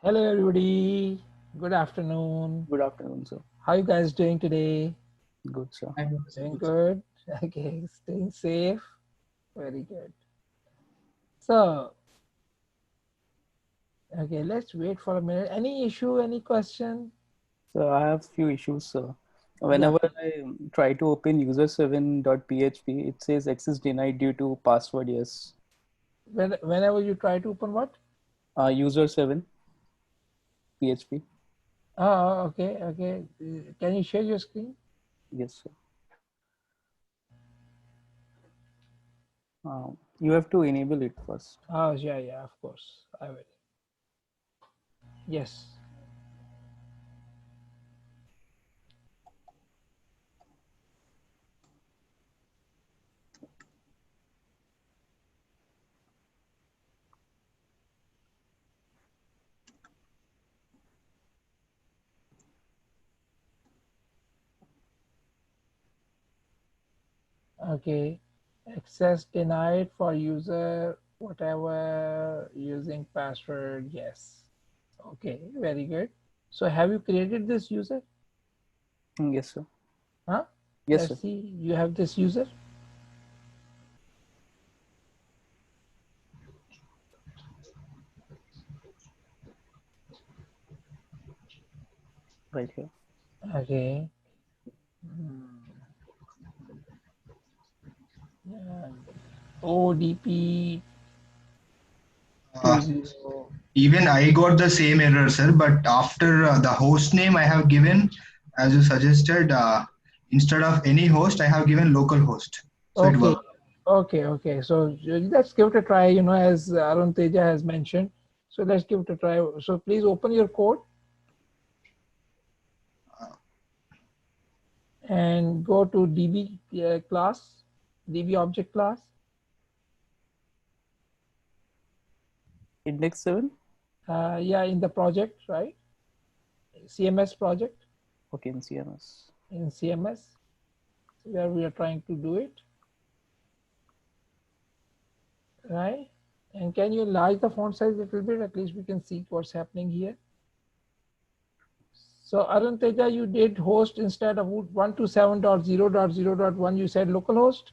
Hello, everybody. Good afternoon. Good afternoon, sir. How you guys doing today? Good, sir. Doing good. Okay, staying safe. Very good. So, okay, let's wait for a minute. Any issue? Any question? So I have few issues, sir. Yeah. Whenever I try to open user7.php, it says access denied due to password yes. Whenever you try to open what? User7 PHP. Oh, okay, okay. Can you share your screen? Yes, sir. You have to enable it first. Oh, yeah, yeah. Of course, I will. Yes. Okay. Access denied for user whatever using password. Yes. Okay. Very good. So have you created this user? Yes, sir. Huh? Yes, Let's sir. see. You have this user. Right here. Okay. Yeah. ODP Uh, 20. Even I got the same error, sir, but after the host name I have given, as you suggested, instead of any host, I have given local host. So it Okay. worked. Okay. Okay. So let's give it a try. As Arun Teja has mentioned. So let's give it a try. So please open your code and go to DB class, DB object class. Index 7. Yeah, in the project, right? CMS project Okay, in CMS. in CMS where we are trying to do it, right? And can you enlarge the font size a little bit? At least we can see what's happening here. So Arun Teja, you did host instead of 127.0.0.1, you said localhost?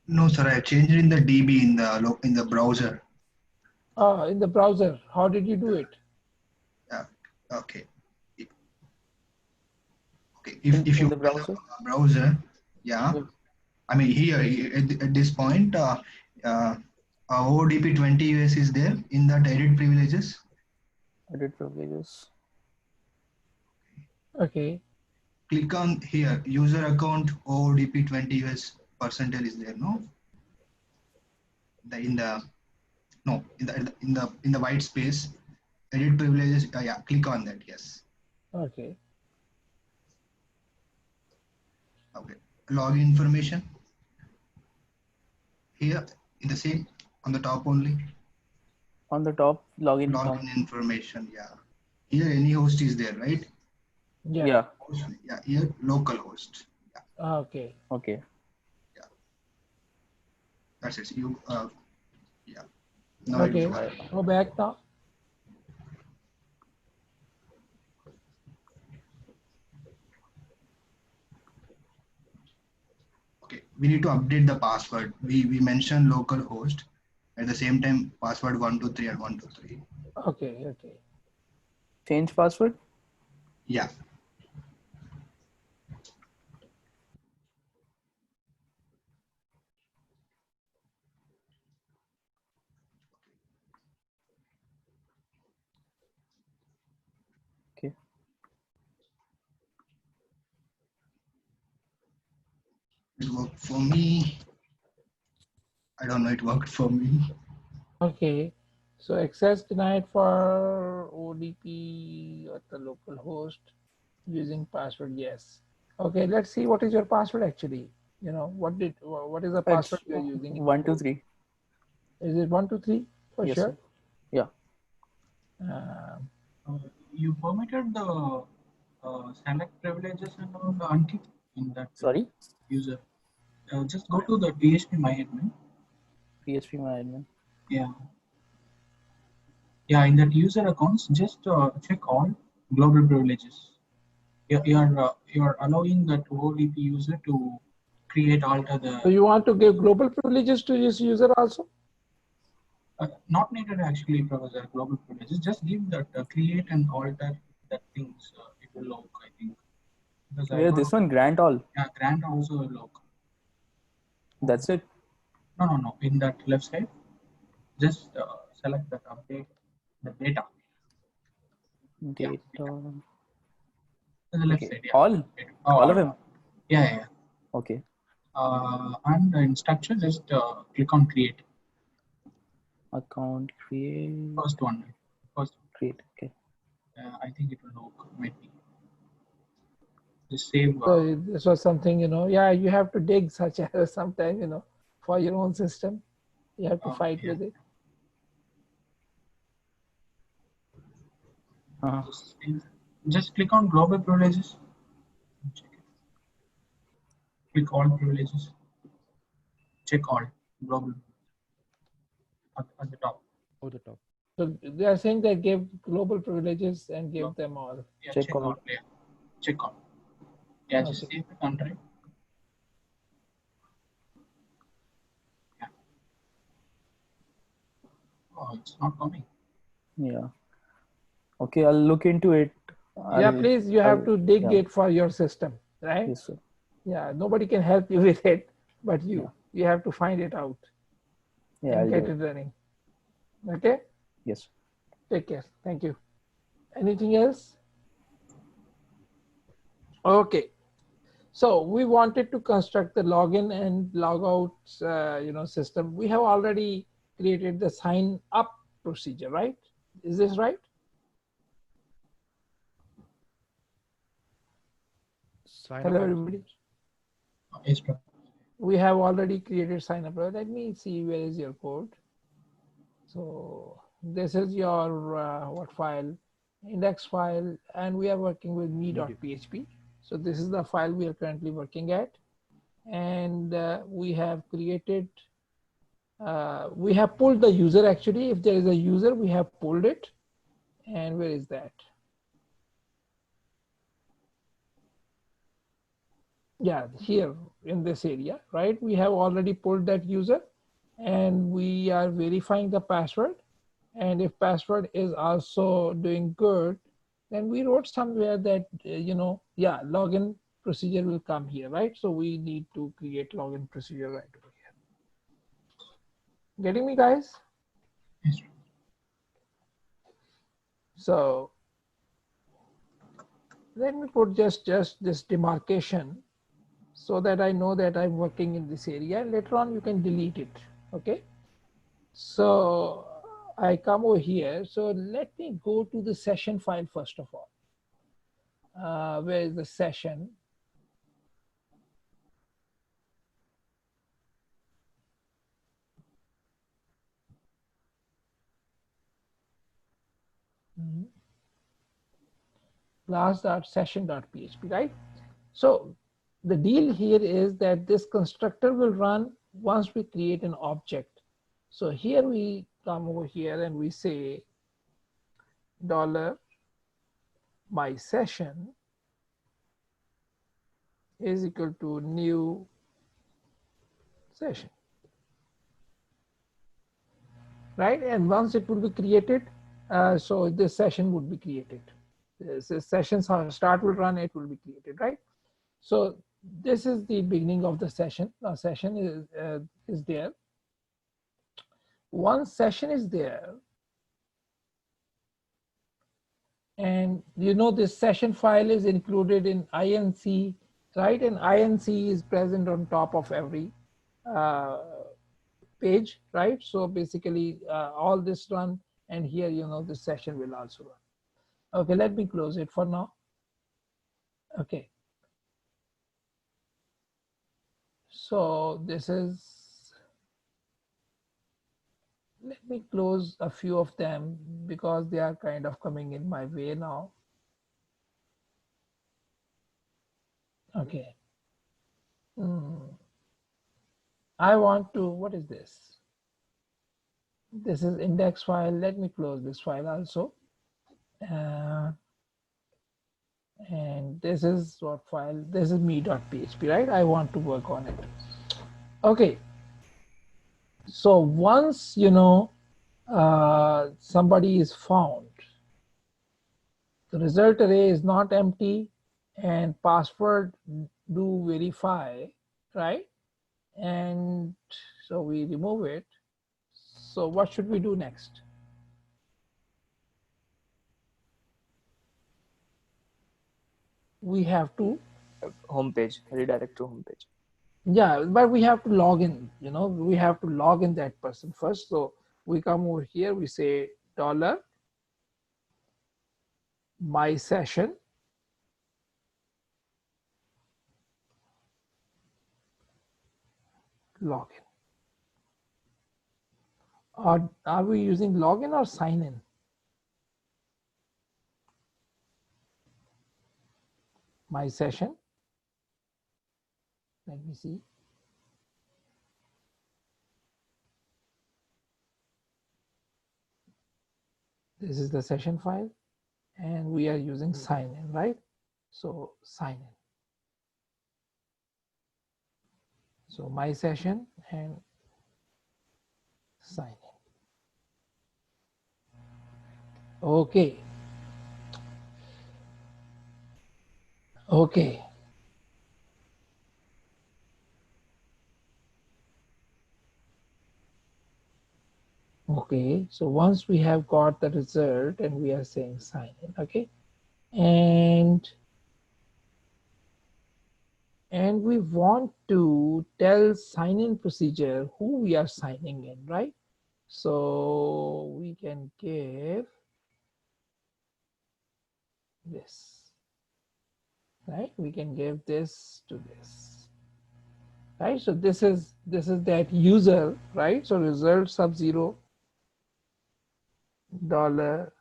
No, sir, I changed it in the DB in the browser. In the browser. How did you do it? Yeah. Okay. Okay. If In you the open browser. the browser, yeah. Yes. I mean here at this point, ODP 20 US is there in that edit privileges. Edit privileges. Okay. Click on here, user account ODP 20 US percentage is there, no? The in the no in the white space, edit privileges. Yeah, click on that. Yes. Okay. Okay. Login information here in the same on the top only. On the top, login form. Login information. Yeah. Here any host is there, right? Yeah. Yeah. Host, yeah. Here local host. Yeah. Okay. Okay. Yeah. That's it. You. Yeah. Now it's Okay. working. Go back now. Okay. We need to update the password. We mentioned local host. At the same time, password 123 and 123. Okay. Okay. Change password. Yeah. Okay. It worked for me. I don't know. It worked for me. Okay. So access denied for ODP at the local host using password. Yes. Okay. Let's see what is your password actually. What is the password It's you are using in the one two code? three. Is it 123 for Yes, sure? sir. Yeah. Um, You permitted the select privileges and all the until in that Sorry. user. Just go to the PHP My admin. PHP Mailer. Yeah. Yeah, in that user accounts, just check all global privileges. You're allowing that ODP user to create, alter So the. you want to give global privileges to this user also? Not needed actually, Professor. Global privileges. Just give that create and alter that things. It will look, I think, because I Yeah, don't this know. one grant all. Yeah, grant also will look. That's it. No, no, no. In that left side, just select that update the data. Yeah, Data. in the left Okay. side. Yeah, All. All of them. yeah, yeah. Okay. And in structure, just click on create. Account create. First one. First, Create. Okay. I think it will look maybe. Just save. So this was something, yeah, you have to dig such errors sometime, for your own system. You have to fight Yeah. with it. Uh, Just click on global privileges. Check it. Click all privileges. Check all global at the top. Oh, the top. So they are saying that give global privileges and give them all. Yeah, check check all. all. Yeah, check all. Yeah, just Okay. save it and try. Yeah. Oh, it's not coming. Yeah. Okay, I'll look into it. Yeah, please, you have to dig yeah. it for your system, right? Yes, sir. Yeah, nobody can help you with it, but you. Yeah. You have to find it out Yeah, and I'll get do it it. running. Okay? Yes. Take care. Thank you. Anything else? Okay. So we wanted to construct the login and logout, system. We have already created the sign up procedure, right? Is this right? Sign up Hello, and everybody. Yes, bro. We have already created sign up. Let me see where is your code. So this is your what file, index file, and we are working with media. me.php. So this is the file we are currently working at, and we have created. We have pulled the user actually. If there is a user, we have pulled it. And where is that? Yeah, here in this area, right? We have already pulled that user and we are verifying the password. And if password is also doing good, then we wrote somewhere that, yeah, login procedure will come here, right? So we need to create login procedure right over here. Getting me, guys? Yes, bro. So let me put just this demarcation so that I know that I'm working in this area. Later on, you can delete it, okay? So I come over here. So let me go to the session file first of all. Where is the session? Class.session.php, right? So the deal here is that this constructor will run once we create an object. So here we come over here and we say dollar my session is equal to new session, right? And once it will be created, so this session would be created. This sessions start will run, it will be created, right? So this is the beginning of the session. Now session is there. Once session is there, and this session file is included in inc, right? And inc is present on top of every uh, page, right? So basically all this run, and here this session will also run. Okay, let me close it for now. Okay, so this is, let me close a few of them because they are kind of coming in my way now. Okay. I want to, what is this? This is index file. Let me close this file also. And this is what file? This is me.php, right? I want to work on it. Okay. So once, you know, somebody is found, the result array is not empty and password do verify, right? And so we remove it. So what should we do next? We have to, Homepage, redirect to homepage. yeah, but we have to log in, you know, we have to log in that person first. So we come over here, we say dollar my session login. Or are we using login or sign in? My session. Let me see. This is the session file and we are using sign in, right? So sign in. So my session and sign in. Okay. Okay. Okay. So once we have got the result and we are saying sign in, okay. And we want to tell sign in procedure who we are signing in, right? So we can give this, right? We can give this to this, right? So this is that user, right? So result sub zero dollar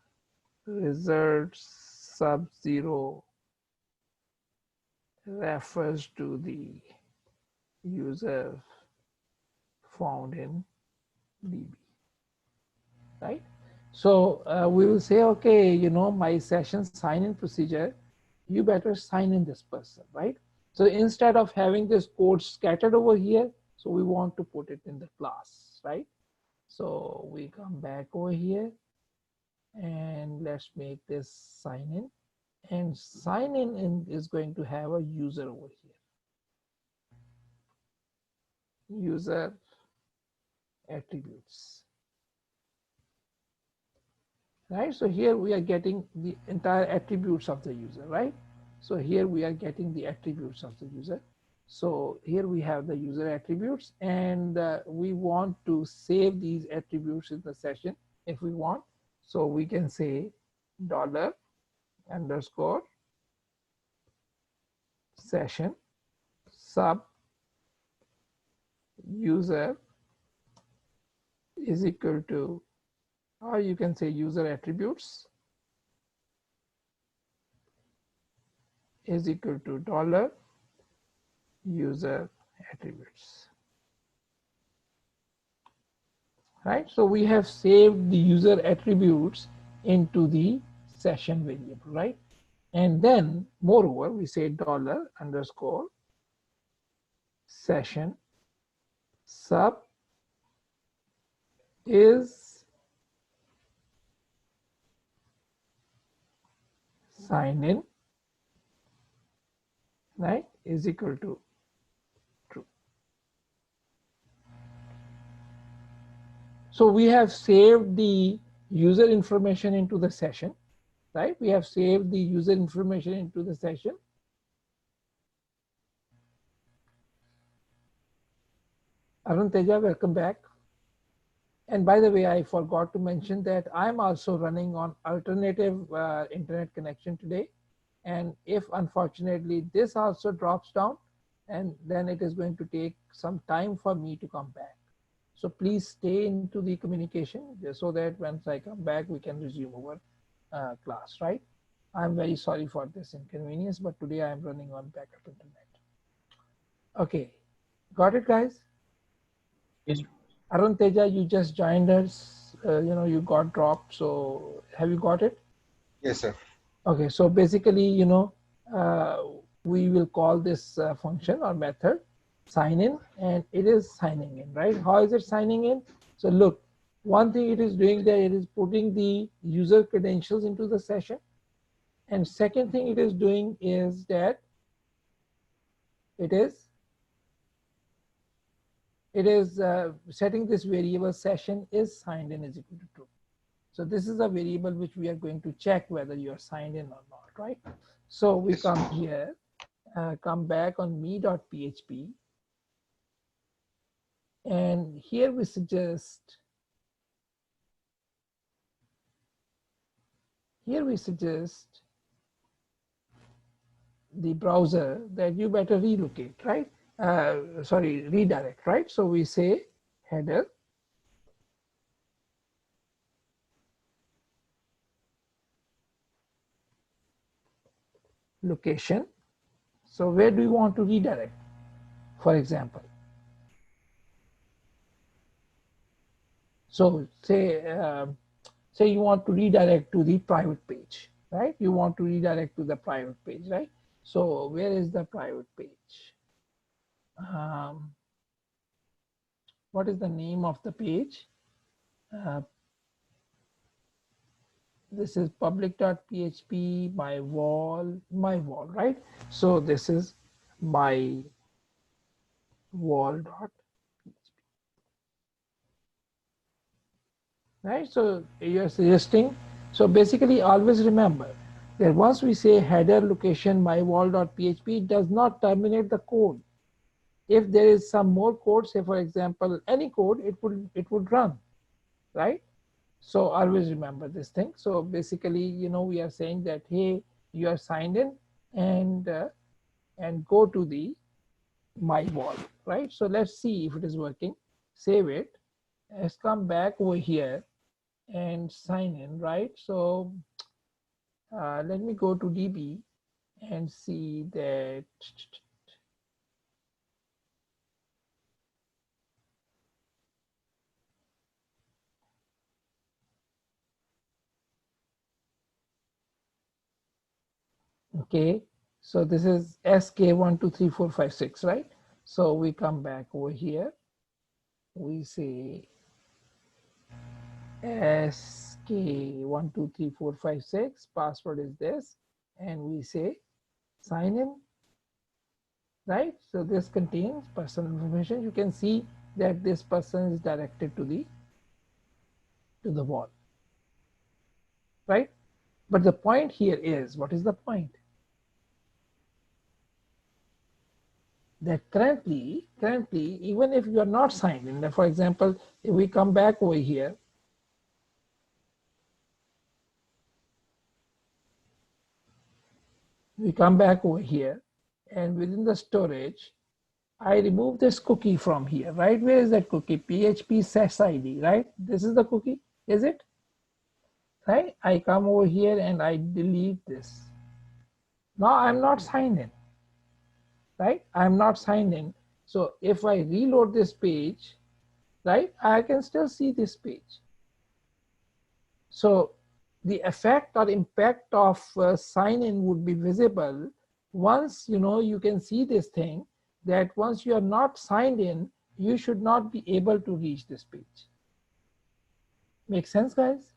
result sub zero refers to the user found in DB, right? So we will say, okay, you know, my session sign in procedure, you better sign in this person, right? So instead of having this code scattered over here, so we want to put it in the class, right? So we come back over here and let's make this sign in, and sign in is going to have a user over here, user attributes, right? So here we are getting the entire attributes of the user, right? So here we are getting the attributes of the user. So here we have the user attributes, and we want to save these attributes in the session if we want. So we can say dollar underscore session sub user is equal to, or you can say user attributes is equal to dollar user attributes, right? So we have saved the user attributes into the session variable, right? And then moreover, we say dollar underscore session sub is sign in, right, is equal to true. So we have saved the user information into the session, right? We have saved the user information into the session. Arun Teja, welcome back. And by the way, I forgot to mention that I'm also running on alternative internet connection today. And if unfortunately this also drops down, and then it is going to take some time for me to come back. So please stay into the communication so that once I come back, we can resume our class, right? I'm very sorry for this inconvenience, but today I'm running on backup internet. Okay, got it, guys? Yes. Arun Teja, you just joined us. you got dropped. So have you got it? Yes, sir. Okay, so basically, uh, we will call this function or method sign in, and it is signing in, right? How is it signing in? So look, one thing it is doing there, it is putting the user credentials into the session. And second thing it is doing is that it is setting this variable session is signed in is equal to true. So this is a variable which we are going to check whether you are signed in or not, right? So we Yes. come here, come back on me.php, and here we suggest the browser that you better relocate, right? Sorry, redirect, right? So we say header location. So where do you want to redirect, for example? So say you want to redirect to the private page, right? You want to redirect to the private page, right? So where is the private page? What is the name of the page? This is public.php my wall, right? So this is my wall.php, right? So you're suggesting, so basically always remember that once we say header location my wall.php, it does not terminate the code. If there is some more code, say for example any code, it would run, right? So always remember this thing. So basically, we are saying that, hey, you are signed in, and go to the my wall, right? So let's see if it is working. Save it. Let's come back over here and sign in, right? So let me go to DB and see that. Okay, so this is SK123456, right? So we come back over here. We say SK123456, password is this, and we say sign in, right? So this contains personal information. You can see that this person is directed to the wall, right? But the point here is, what is the point? That currently, even if you are not signed in, for example, if we come back over here, and within the storage, I remove this cookie from here, right? Where is that cookie? PHP sess ID, right? This is the cookie, is it? Right? I come over here and I delete this. Now I'm not signed in, right? I'm not signed in. So if I reload this page, right, I can still see this page. So the effect or impact of sign in would be visible once you can see this thing, that once you are not signed in, you should not be able to reach this page. Make sense, guys?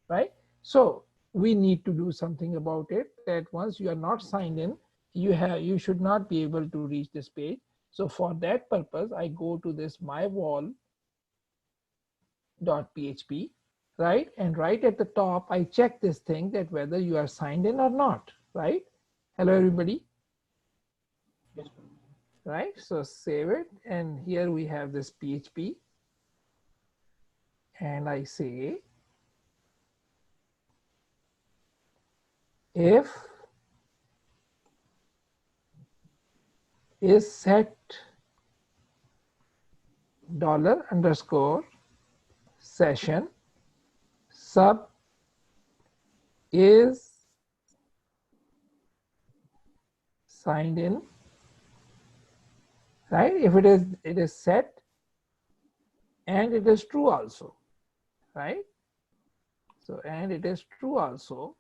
Right? So we need to do something about it, that once you are not signed in, you should not be able to reach this page. So for that purpose, I go to this mywall.php, right? And right at the top, I check this thing that whether you are signed in or not, right? Hello, everybody. Yes. Right? So save it. And here we have this PHP. And I say, if is set $_session sub is signed in, right? If it is set, and it is true also, right? So, and it is true also,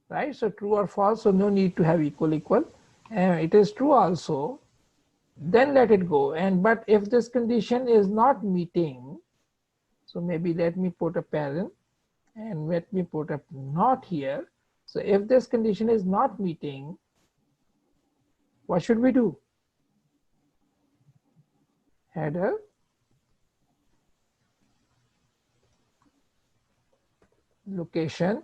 right? So true or false, so no need to have equal, and it is true also, then let it go. And but if this condition is not meeting, so maybe let me put a parent and let me put a not here. So if this condition is not meeting, what should we do? Header location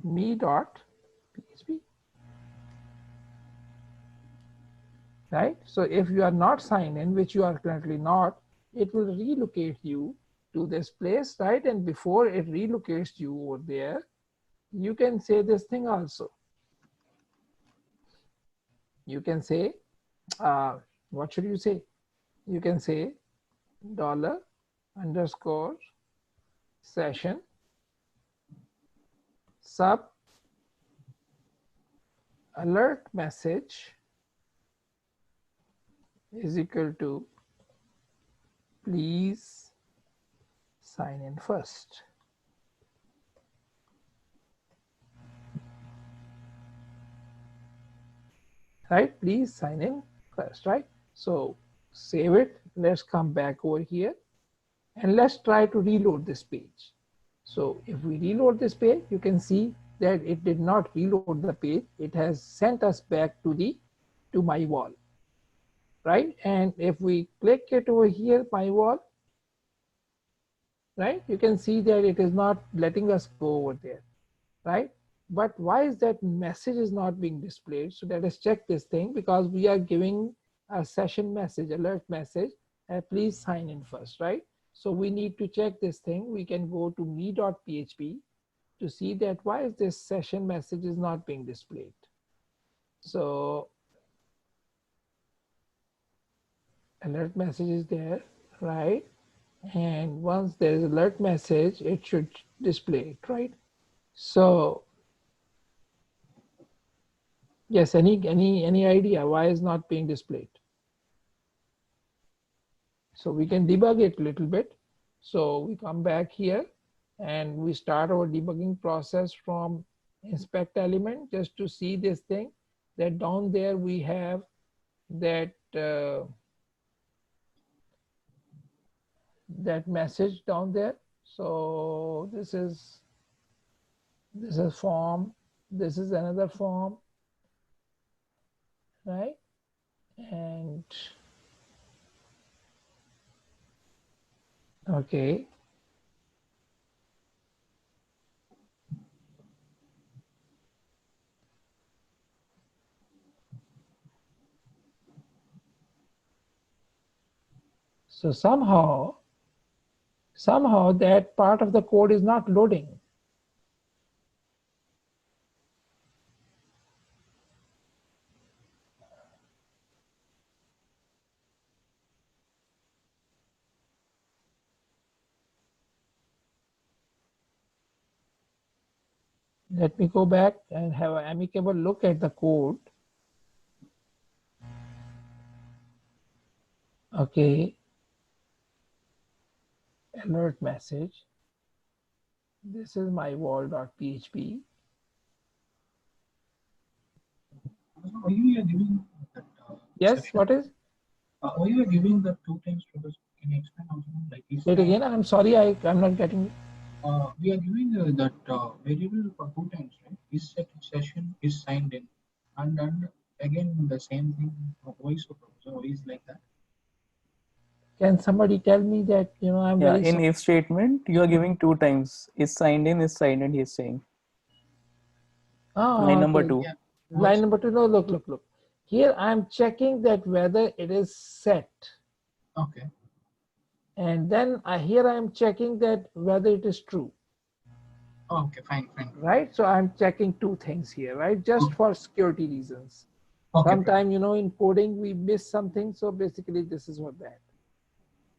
me.php, right? So if you are not signed in, which you are currently not, it will relocate you to this place, right? And before it relocates you over there, you can say this thing also. You can say, what should you say? You can say dollar underscore session sub alert message is equal to please sign in first. Right? Please sign in first, right? So save it. Let's come back over here and let's try to reload this page. So if we reload this page, you can see that it did not reload the page. It has sent us back to my wall, right? And if we click it over here, my wall, right, you can see that it is not letting us go over there, right? But why is that message is not being displayed? So let us check this thing, because we are giving a session message, alert message, please sign in first, right? So we need to check this thing. We can go to me.php to see that why is this session message is not being displayed. So alert message is there, right? And once there is alert message, it should display it, right? So yes, any idea why is not being displayed? So we can debug it a little bit. So we come back here and we start our debugging process from inspect element, just to see this thing, that down there we have that that message down there. So this is form, this is another form, right? And okay, so somehow that part of the code is not loading. Let me go back and have an amicable look at the code. Okay, alert message. This is my wall.php. Why you are giving that Yes, exception? what is? Why you are giving that 2 times purpose? Can you explain also? Like is Say it again. I'm sorry, I'm not getting. we are giving that variable for 2 times, right? Is set session is signed in, and again the same thing. Why so why is like that? Can somebody tell me that? I'm Yeah, very in sorry. if statement, you are giving 2 times. Is signed in, he's saying. Line number Okay. 2. Yeah. Line number 2. No, look. Here I'm checking that whether it is set, Okay. and then here I'm checking that whether it is true. Okay. Fine. Right? So I'm checking two things here, right? Just for security reasons. Okay. Sometimes, in coding, we miss something. So basically, this is what that.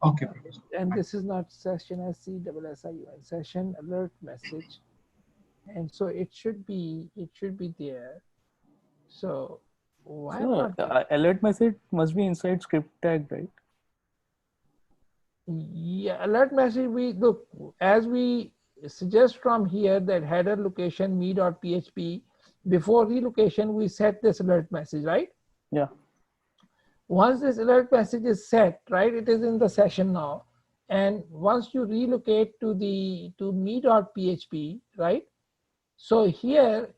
Okay. And this is not session SCSSIUN, session alert message. And so it should be there. So why am So not getting? alert message must be inside script tag, right? Yeah, alert message, we look, as we suggest from here that header location me.php, before relocation we set this alert message, right? Yeah. Once this alert message is set, right, it is in the session now. And once you relocate to the to me.php, right? So here,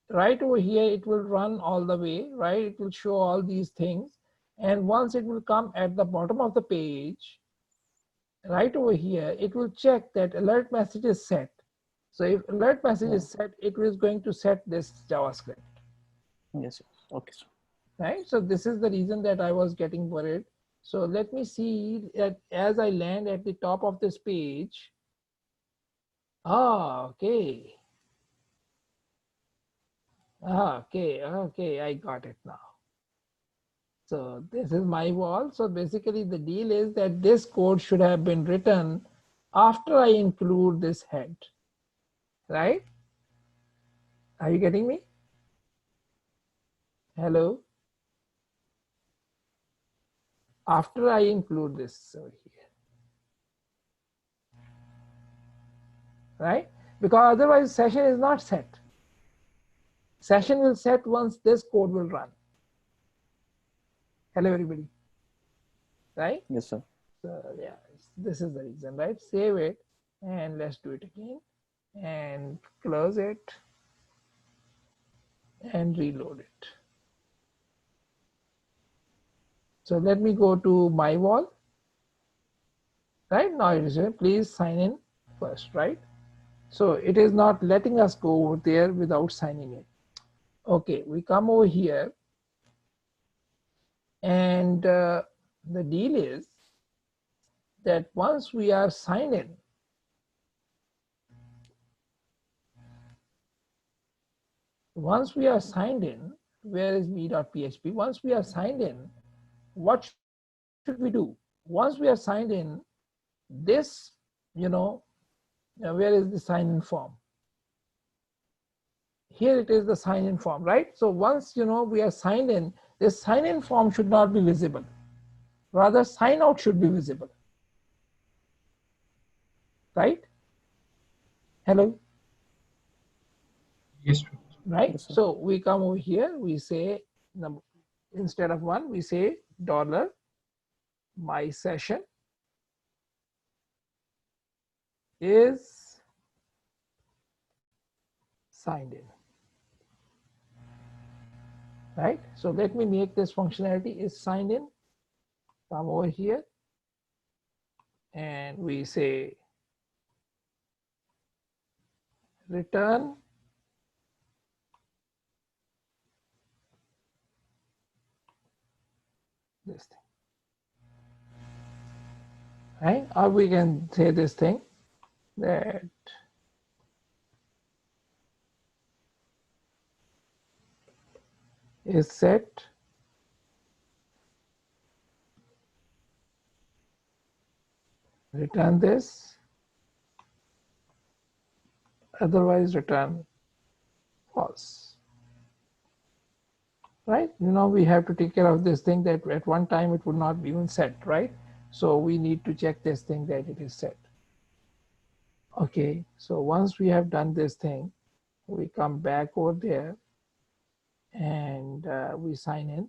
right over here, it will run all the way, right? It will show all these things. And once it will come at the bottom of the page, right over here, it will check that alert message is set. So if alert message Yeah. is set, it is going to set this JavaScript, Yes. Okay, sir. right? So this is the reason that I was getting worried. So let me see that as I land at the top of this page. Ah, okay. Ah, okay, I got it now. So this is my wall. So basically the deal is that this code should have been written after I include this head, right? Are you getting me? Hello? After I include this over here, right? Because otherwise session is not set. Session will set once this code will run. Hello everybody, right? Yes, sir. So yeah, this is the reason, right? Save it and let's do it again and close it and reload it. So let me go to my wall, right? Now it is, please sign in first, right? So it is not letting us go over there without signing in. Okay, we come over here and the deal is that once we are signed in, where is me.php? Once we are signed in, what should we do? Once we are signed in, this, where is the sign in form? Here it is, the sign in form, right? So once we are signed in, this sign in form should not be visible. Rather, sign out should be visible, right? Hello, Yes, sir. right? Yes, sir. So we come over here, we say, instead of one, we say dollar my session is signed in, right? So let me make this functionality is signed in. Come over here and we say return this thing, right? Or we can say this thing that is set return this, otherwise return false, right? We have to take care of this thing that at one time it would not be even set, right? So we need to check this thing that it is set. Okay, so once we have done this thing, we come back over there and we sign in.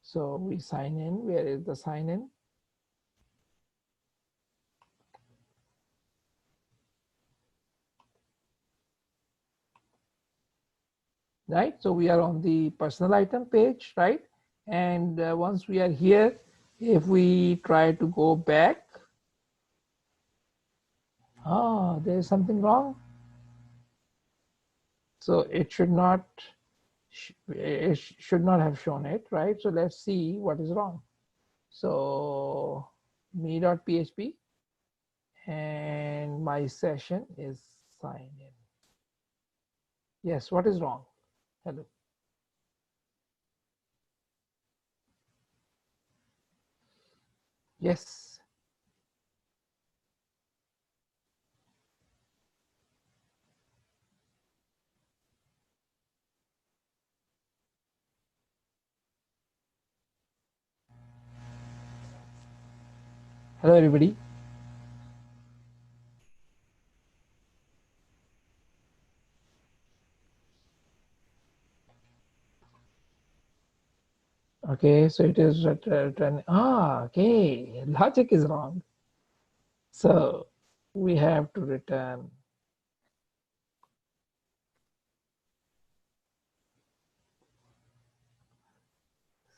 So we sign in. Where is the sign in? Right? So we are on the personal item page, right? And once we are here, if we try to go back, there is something wrong. So it should not have shown it, right? So let's see what is wrong. So me.php and my session is signed in. Yes, what is wrong? Hello. Yes. Hello, everybody. Okay, so it is return. Okay, logic is wrong. So we have to return.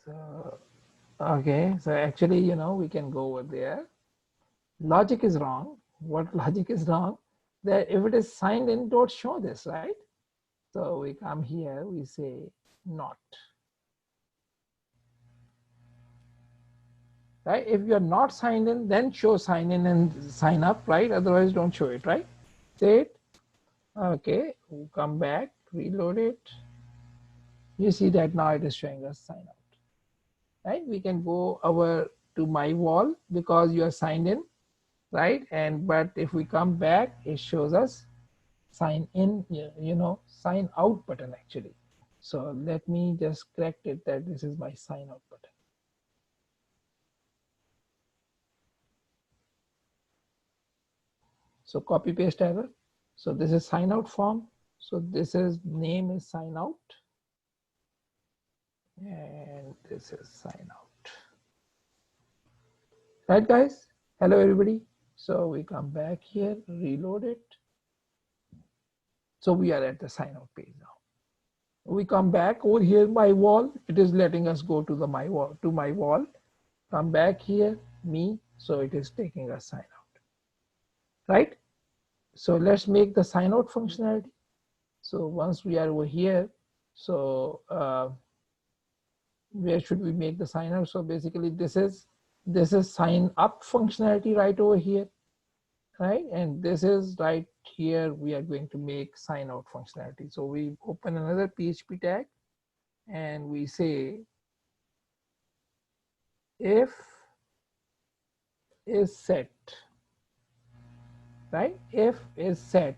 So, okay, so actually, we can go over there. Logic is wrong. What logic is wrong? That if it is signed in, don't show this, right? So we come here, we say not. Right? If you're not signed in, then show sign in and sign up, right? Otherwise, don't show it, right? Say it. Okay, we'll come back, reload it. You see that now it is showing us sign out, right? We can go over to my wall because you are signed in, right? But if we come back, it shows us sign in, sign out button actually. So let me just correct it that this is my sign out button. So copy paste error. So this is sign out form. So this is name is sign out. And this is sign out. Right, guys? Hello, everybody. So we come back here, reload it. So we are at the sign out page now. We come back over here, my wall. It is letting us go to my wall. Come back here, me. So it is taking us sign out. Right? So let's make the sign out functionality. So once we are over here, so where should we make the sign out? So basically this is sign up functionality right over here, right? And this is right here, we are going to make sign out functionality. So we open another PHP tag and we say if is set, right? If is set.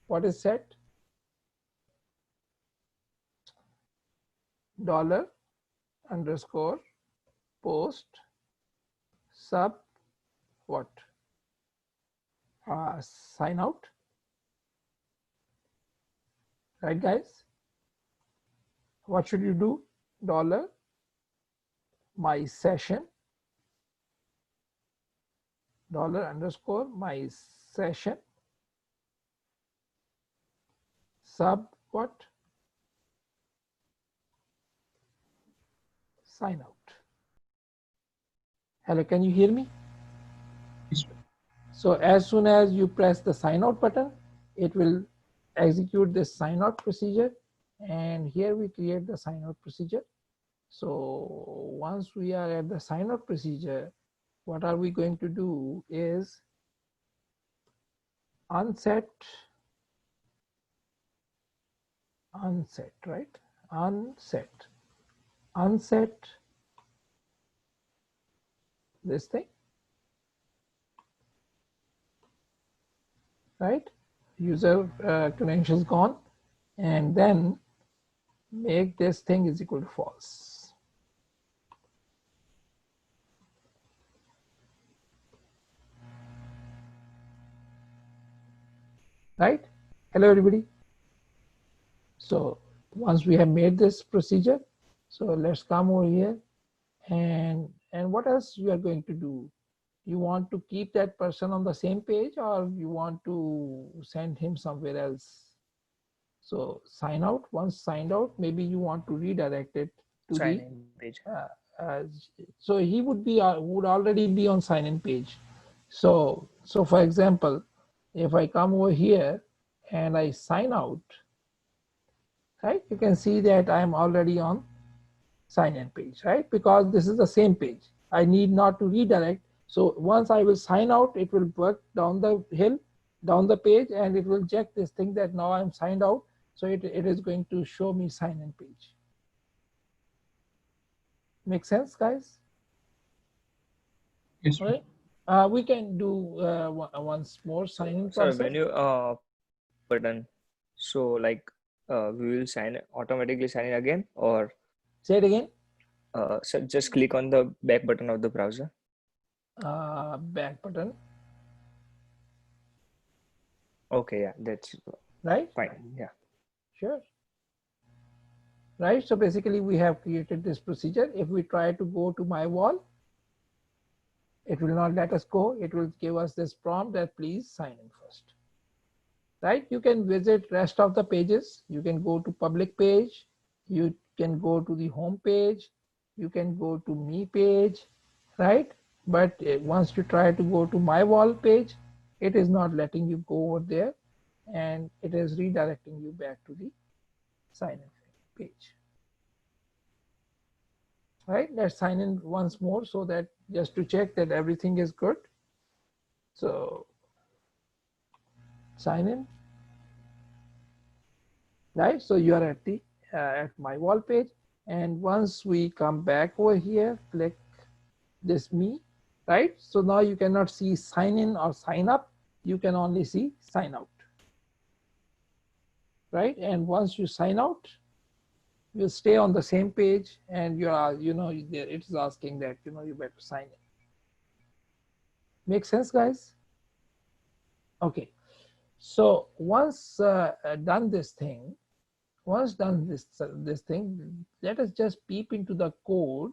What is set? Dollar underscore post sub what? Sign out, right, guys? What should you do? Dollar my session, dollar underscore my session sub what? Sign out. Hello, can you hear me? So as soon as you press the sign out button, it will execute this sign out procedure. And here we create the sign out procedure. So once we are at the sign out procedure, what are we going to do is unset, right? Unset this thing, right? User credentials gone, and then make this thing is equal to false. Right? Hello, everybody. So once we have made this procedure, so let's come over here, and what else you are going to do? You want to keep that person on the same page, or you want to send him somewhere else? So sign out. Once signed out, maybe you want to redirect it to Sign the in page. so he would already be on sign in page. So for example, if I come over here and I sign out, right, you can see that I am already on sign in page, right? Because this is the same page. I need not to redirect. So once I will sign out, it will work down the hill, down the page, and it will check this thing that now I'm signed out. So it is going to show me sign in page. Make sense, guys? Yes, All right. We can do once more sign in Sir, process. when you push back button, so like we will automatically sign in again, or Say it again. so just click on the back button of the browser. back button, Okay, yeah, that's right? fine. Yeah. Sure. Right, so basically we have created this procedure. If we try to go to my wall, it will not let us go. It will give us this prompt that please sign in first. Right, you can visit rest of the pages. You can go to public page, you can go to the home page, you can go to me page, right? But once you try to go to my wall page, it is not letting you go over there, and it is redirecting you back to the sign in page. Right, let's sign in once more so that just to check that everything is good. So sign in. Right, so you are at the at my wall page, and once we come back over here, click this me, right? So now you cannot see sign in or sign up, you can only see sign out, right? And once you sign out, you stay on the same page, and you are, it is asking that you better sign in. Make sense, guys? Okay, so once done this thing, once done this thing, let us just peep into the code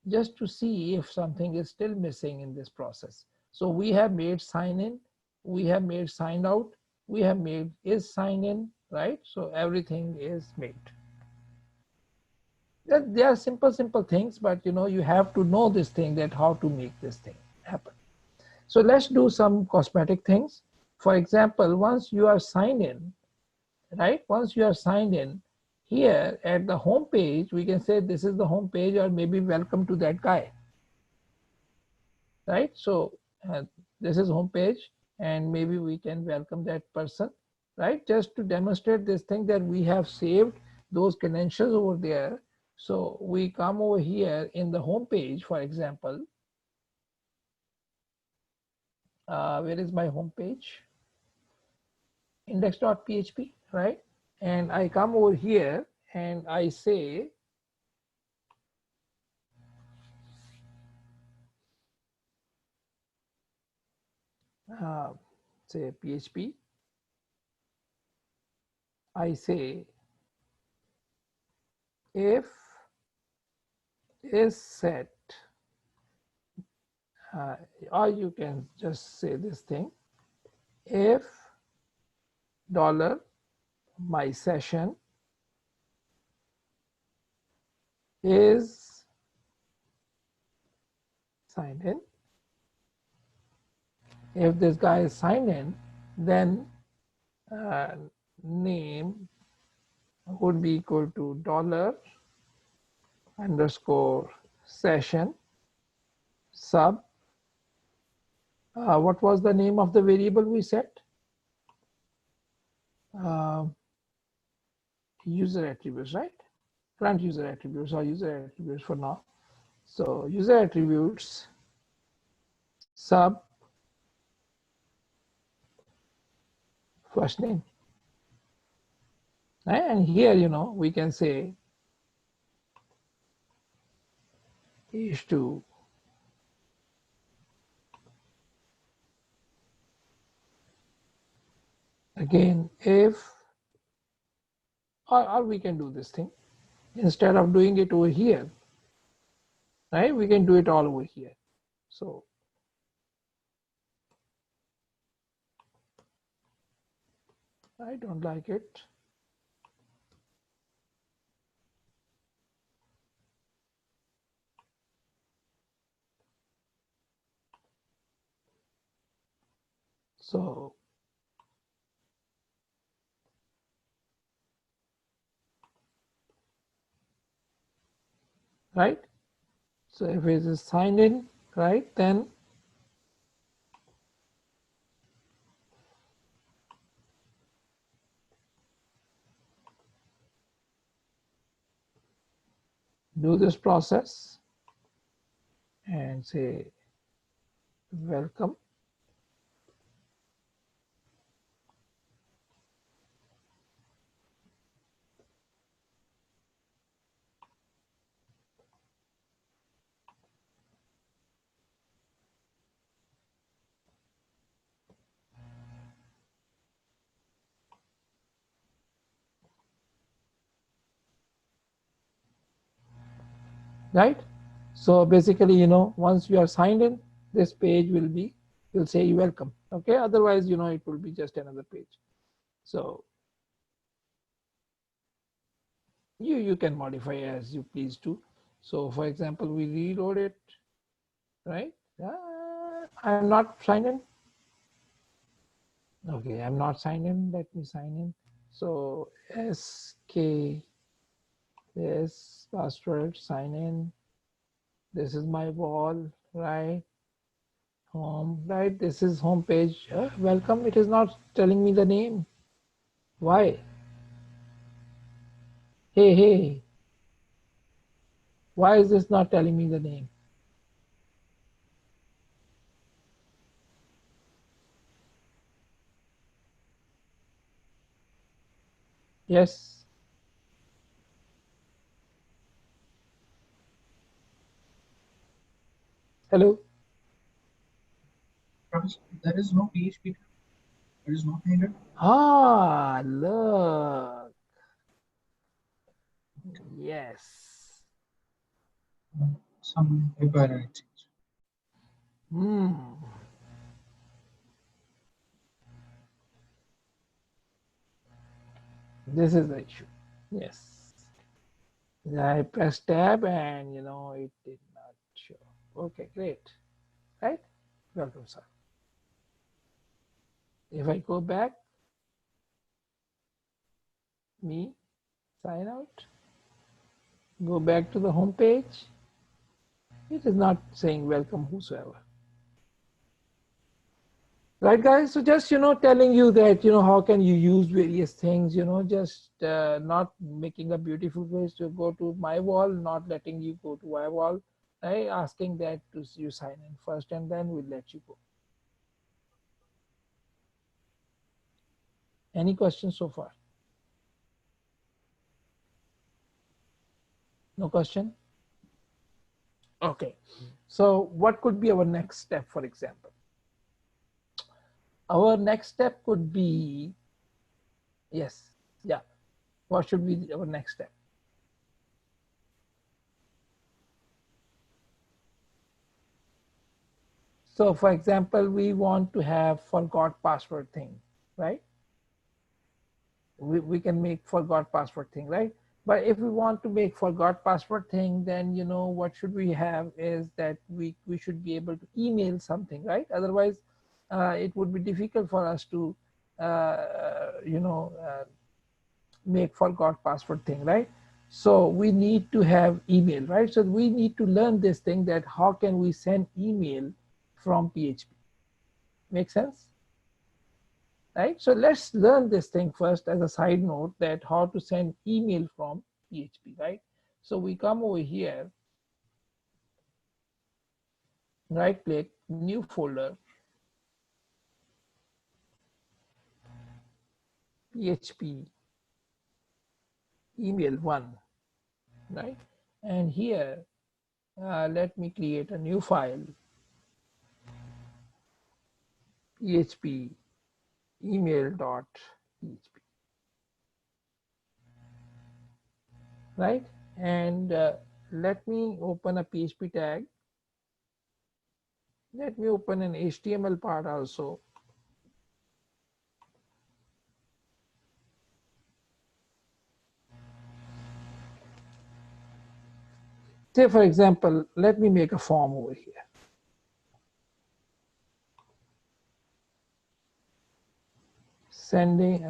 just to see if something is still missing in this process. So we have made sign in, we have made sign out, we have made is sign in, right? So everything is made. They are simple things, but you have to know this thing, that how to make this thing happen. So let's do some cosmetic things. For example, once you are signed in, right? Once you are signed in, here at the home page, we can say this is the home page, or maybe welcome to that guy, right? So this is home page, and maybe we can welcome that person, right? Just to demonstrate this thing that we have saved those credentials over there. So we come over here in the home page, for example, where is my home page? Index.php, right? And I come over here and I say, uh, say PHP, I say if is set, or you can just say this thing, if dollar my session is signed in. If this guy is signed in, then name would be equal to dollar underscore session sub. What was the name of the variable we set? User attributes, right? Current user attributes, or user attributes for now. So user attributes sub first name. And here, we can say is to again if, or we can do this thing instead of doing it over here, right? We can do it all over here. So I don't like it. So right, so if it is signed in, right, then do this process and say welcome. right? So basically, you know, once you are signed in, this page will say you welcome. Okay, otherwise, you know, it will be just another page. So you can modify as you please to. So for example, we reload it, right? I'm not signed in. Okay, I'm not signed in. Let me sign in. So SK, this password, sign in. This is my wall, right? Home, right? This is home page. Welcome. It is not telling me the name. Why? Hey, hey. Why is this not telling me the name? Yes. Hello. Travis, there is no PHP tab. It is not needed. Ah, look. Yes. Some error it seems. Hmm. This is the issue. Yes. I pressed tab and you know it did not show. Okay, great. Right? Welcome, sir. If I go back, me, sign out, go back to the home page, it is not saying welcome whosoever. Right, guys? So just, you know, telling you that, you know, how can you use various things, you know, just not making a beautiful ways to go to my wall, not letting you go to my wall, right? Asking that to you sign in first and then we'll let you go. Any questions so far? No question? Okay. So what could be our next step, for example? Our next step could be, yes, yeah. What should be our next step? So for example, we want to have forgot password thing, right? We can make forgot password thing, right? But if we want to make forgot password thing, then you know what should we have is that we should be able to email something, right? Otherwise, it would be difficult for us to you know make forgot password thing, right? So we need to have email, right? So we need to learn this thing that how can we send email from PHP? Make sense? Right? So let's learn this thing first as a side note that how to send email from PHP, right? So we come over here, right click, new folder, PHP email one, right? And here, let me create a new file, PHP email.php, right? And let me open a PHP tag. Let me open an HTML part also. Say, for example, let me make a form over here. Sending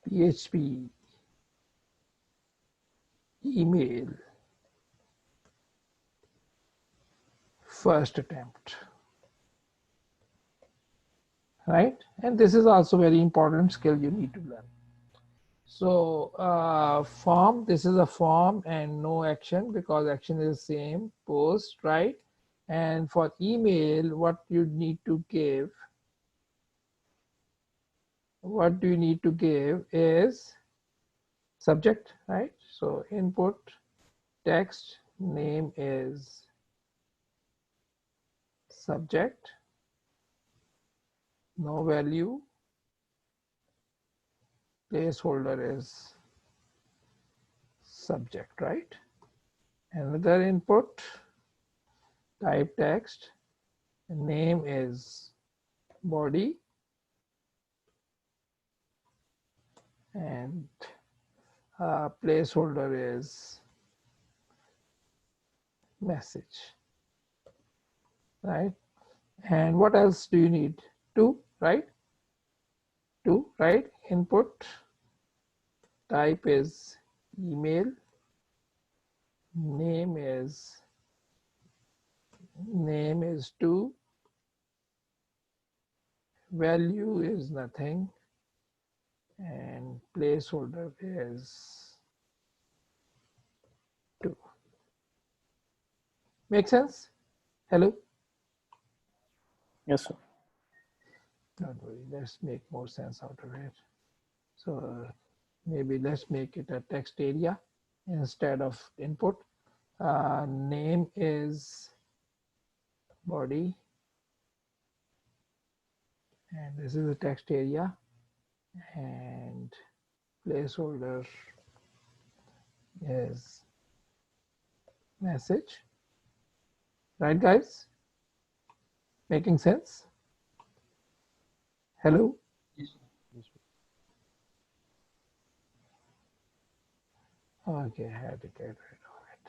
PHP email first attempt, right? And this is also very important skill you need to learn. So form, this is a form and no action because action is the same, post, right? And for email, what you need to give, what do you need to give is subject, right? So input text, name is subject, no value, placeholder is subject, right? Another input, type text, name is body, and placeholder is message, right? And what else do you need? Two, right? Two, right? Input type is email, name is two, value is nothing, and placeholder is 2. Make sense? Hello? Yes, sir. Don't worry, let's make more sense out of it. So maybe let's make it a text area instead of input. Name is body, and this is a text area, and placeholder is message. Right, guys? Making sense? Hello? Yes, sir. Yes, sir. Okay, I had to get rid of it.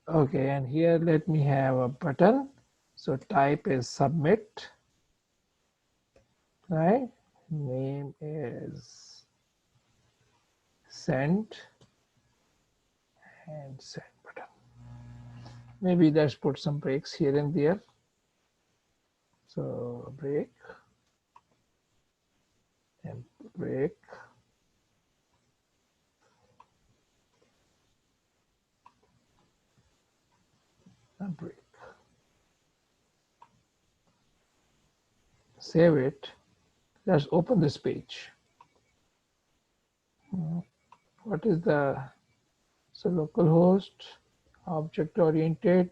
Okay, and here let me have a button. So type is submit, right? Name is send, and send button. Maybe let's put some breaks here and there. So break and break. And break. Save it. Let's open this page. What is the, so localhost, object oriented,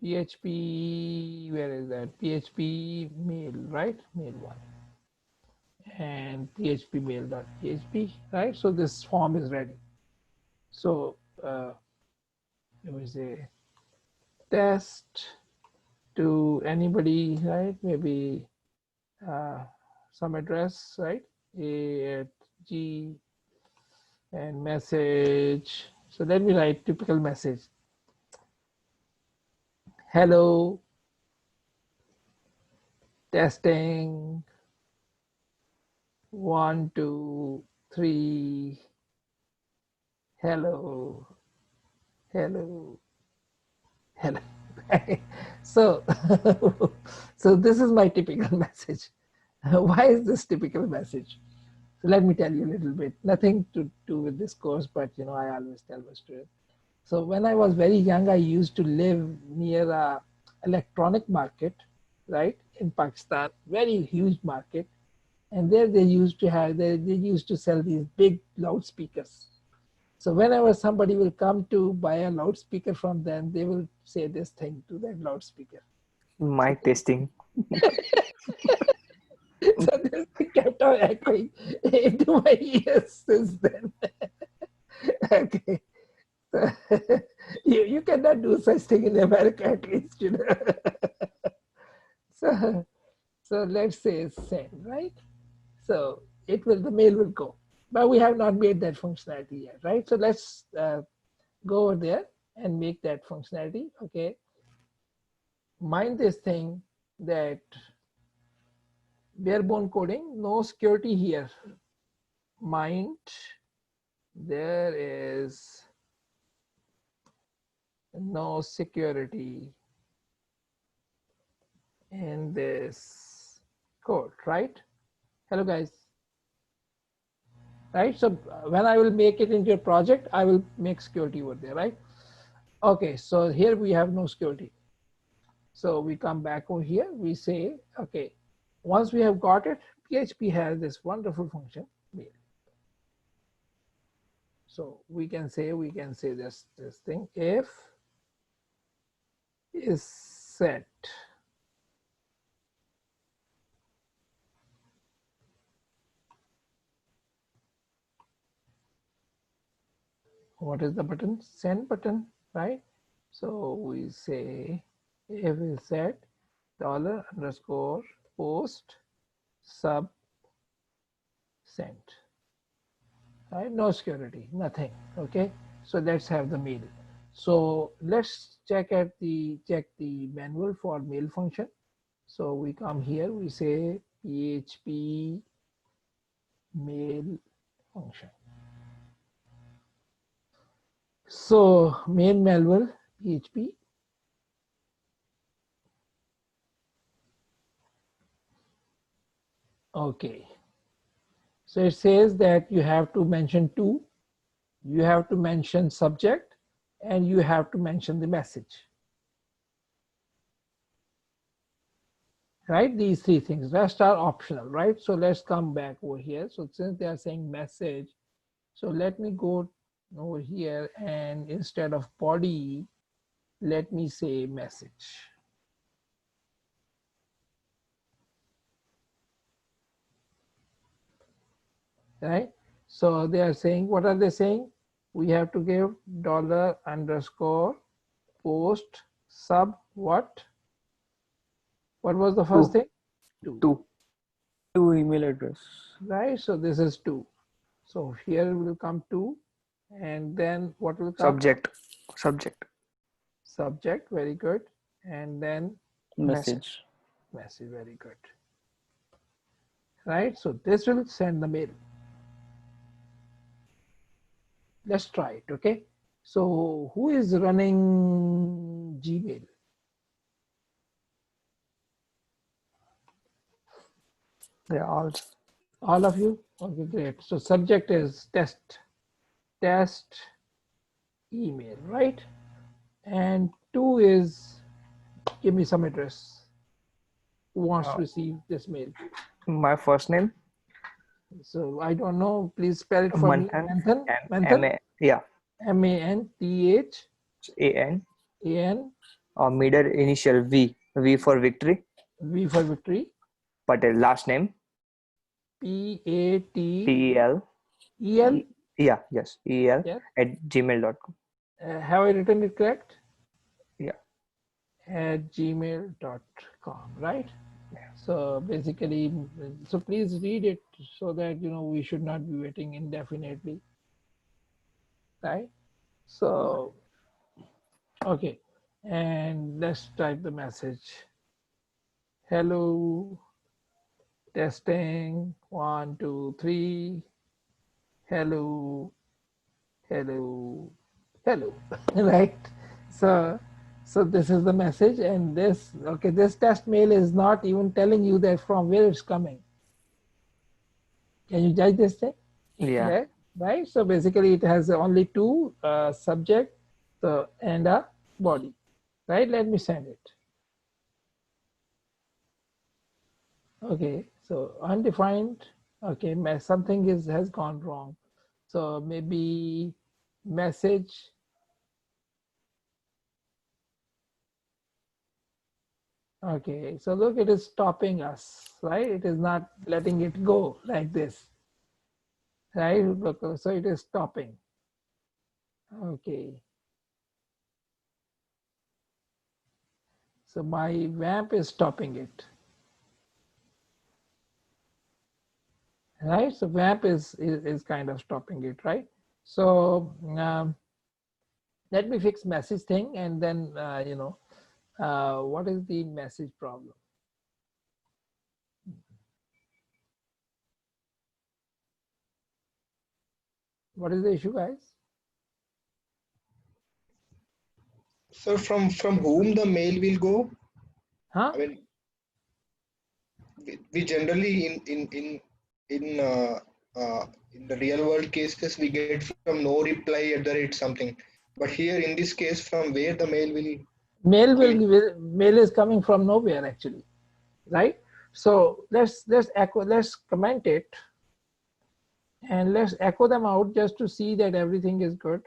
PHP, where is that? PHP mail, right? Mail one. And PHP mail.php, right? So this form is ready. So let me say test to anybody, right? Maybe some address, right? A at G and message. So let me write typical message. Hello, testing, 1, 2, 3, hello, hello, hello. So, so this is my typical message. Why is this typical message? So let me tell you a little bit. Nothing to do with this course, but I always tell my students. So when I was very young, I used to live near a electronic market, right, in Pakistan, very huge market. And there they used to have, they used to sell these big loudspeakers. So whenever somebody will come to buy a loudspeaker from them, they will say this thing to that loudspeaker. Mic testing. So this thing kept on echoing into my ears since then. Okay. So, you cannot do such thing in America, at least, So let's say send, right? So the mail will go, but we have not made that functionality yet, right? So let's go over there and make that functionality. Okay. Mind this thing that bare bone coding, no security here. Mind there is no security in this code, right? Hello, guys. Right? So when I will make it into a project, I will make security over there, right? Okay, so here we have no security. So we come back over here, we say, okay, once we have got it, PHP has this wonderful function, mail. So we can say this thing, if is set. What is the button? Send button, right? So we say if is set $_post sub sent, right? No security, nothing. Okay, so let's have the mail. So let's check the manual for mail function. So we come here, we say PHP mail function. So main manual PHP. Okay. So it says that you have to mention two, you have to mention subject, and you have to mention the message. Right? These three things, rest are optional, right? So let's come back over here. So since they are saying message, so let me go over here and instead of body, let me say message. Right? So they are saying, what are they saying? We have to give $_post sub what? What was the first thing? Two email address. Right? So this is 2. So here will come 2, and then what will come? Subject. Subject, very good. And then Message. Message, very good. Right? So this will send the mail. Let's try it, okay? So who is running Gmail? Yeah, All of you? Okay, great. So subject is test email, right? And 2 is, give me some address. Who wants to receive this mail? my first name So I don't know. Please spell it for me. Manthan. Manthan. Yeah, MANTHAN. AN. Or middle initial V for victory. V for victory. Patel. Last name PATEL. PEL. Yeah, yes, EL Yeah. at gmail.com. Have I written it correct? Yeah. At gmail.com, right? So basically, so please read it so that we should not be waiting indefinitely, right? So okay, and let's type the message. Hello, testing, 1 2 3. Hello, right? So this is the message, and this test mail is not even telling you that from where it's coming. Can you judge this thing? Yeah. Right? So basically it has only 2 subject and a body, right? Let me send it. Okay, so undefined. Okay, something has gone wrong. So maybe message. Okay, so look, it is stopping us, right? It is not letting it go like this, right? Look, so it is stopping. Okay. So my WAMP is stopping it. Right, so WAMP is kind of stopping it, right? So let me fix message thing, and then what is the message problem? What is the issue, guys? So from whom the mail will go? Huh? I mean, we generally in the real world cases we get from no reply @ something, but here in this case, from where the mail will Mail is coming from nowhere actually, right? So let's comment it, and let's echo them out just to see that everything is good.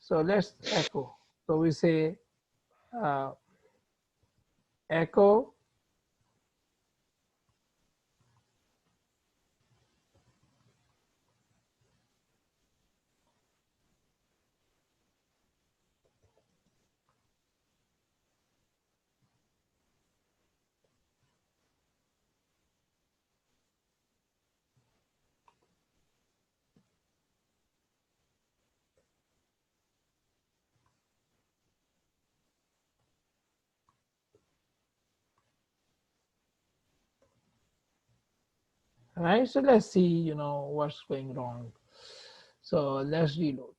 So let's echo. So we say echo right? So let's see, what's going wrong. So let's reload.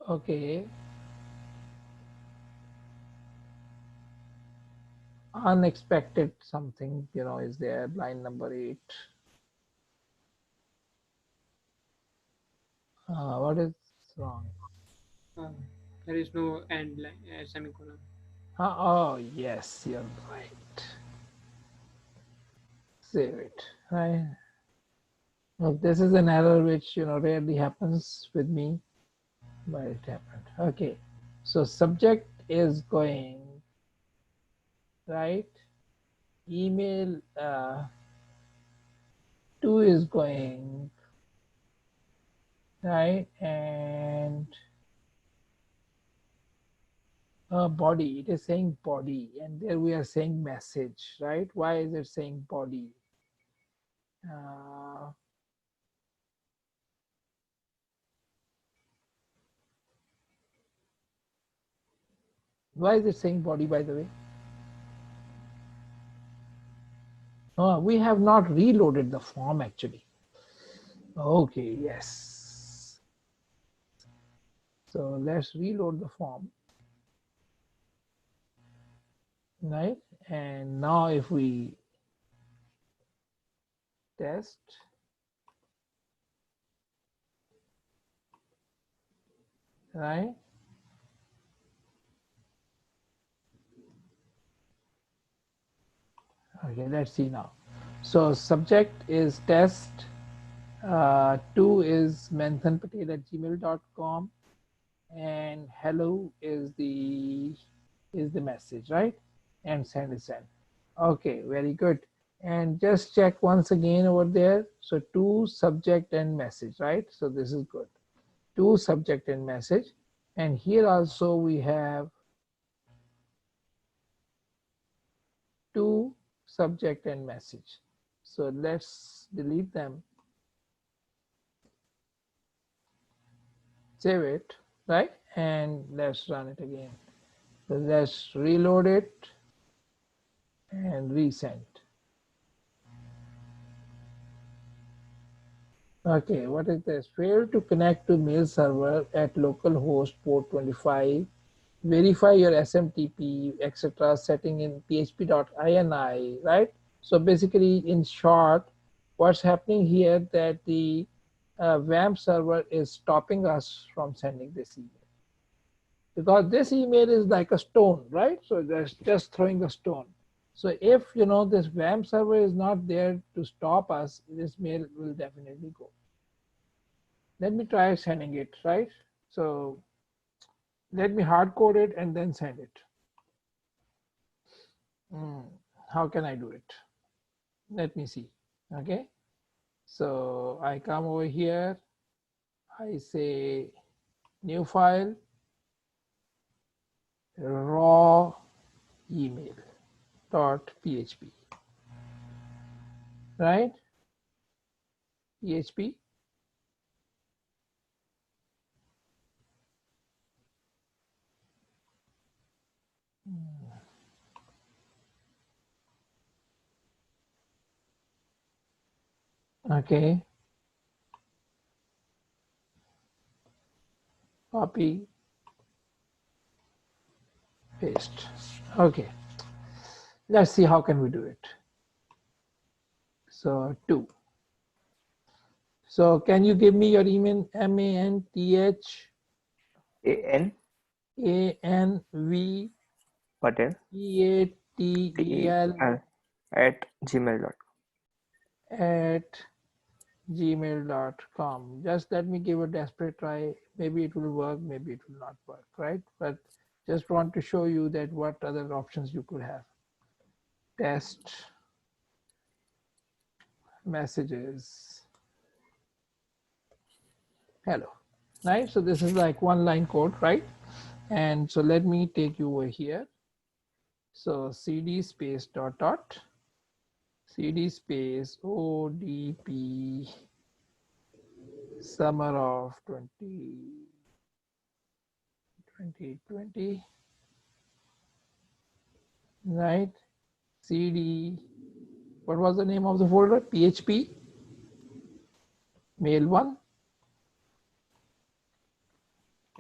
Okay. Unexpected something, is there, line number 8. What is wrong? Uh, there is no end line, semicolon. Oh, yes, you're right. Save it. Right. Well, this is an error which, rarely happens with me, but it happened. Okay. So subject is going, right? Email 2 is going, right? And body, it is saying body, and there we are saying message, right? Why is it saying body? Uh, why is it saying body, by the way? We have not reloaded the form actually. Okay, yes. So let's reload the form, right? And now if we test, right? Okay, let's see now. So subject is test, 2 is manthanpatel@gmail.com, and hello is the message, right? And send is send. Okay, very good. And just check once again over there. So 2 subject and message, right? So this is good. 2 subject and message. And here also we have 2 subject and message. So let's delete them. Save it, right? And let's run it again. So let's reload it and resend. Okay, what is this? Fail to connect to mail server at localhost port 25. Verify your SMTP, etc. setting in php.ini, right? So basically, in short, what's happening here that the WAMP server is stopping us from sending this email. Because this email is like a stone, right? So that's just throwing a stone. So if this WAMP server is not there to stop us, this mail will definitely go. Let me try sending it, right? So let me hard code it and then send it. How can I do it? Let me see. Okay. So I come over here. I say new file, raw email .php, right? PHP. Okay. Copy, paste. Okay. Let's see how can we do it. So 2. So can you give me your email? MANTHANV Patel PATEL at gmail.com. at gmail.com. Just let me give a desperate try. Maybe it will work, maybe it will not work, right? But just want to show you that what other options you could have. Test messages. Hello. Right? So this is like one line code, right? And so let me take you over here. So cd space dot dot cd space odp summer of 2020, right? cd, what was the name of the folder? PHP mail 1.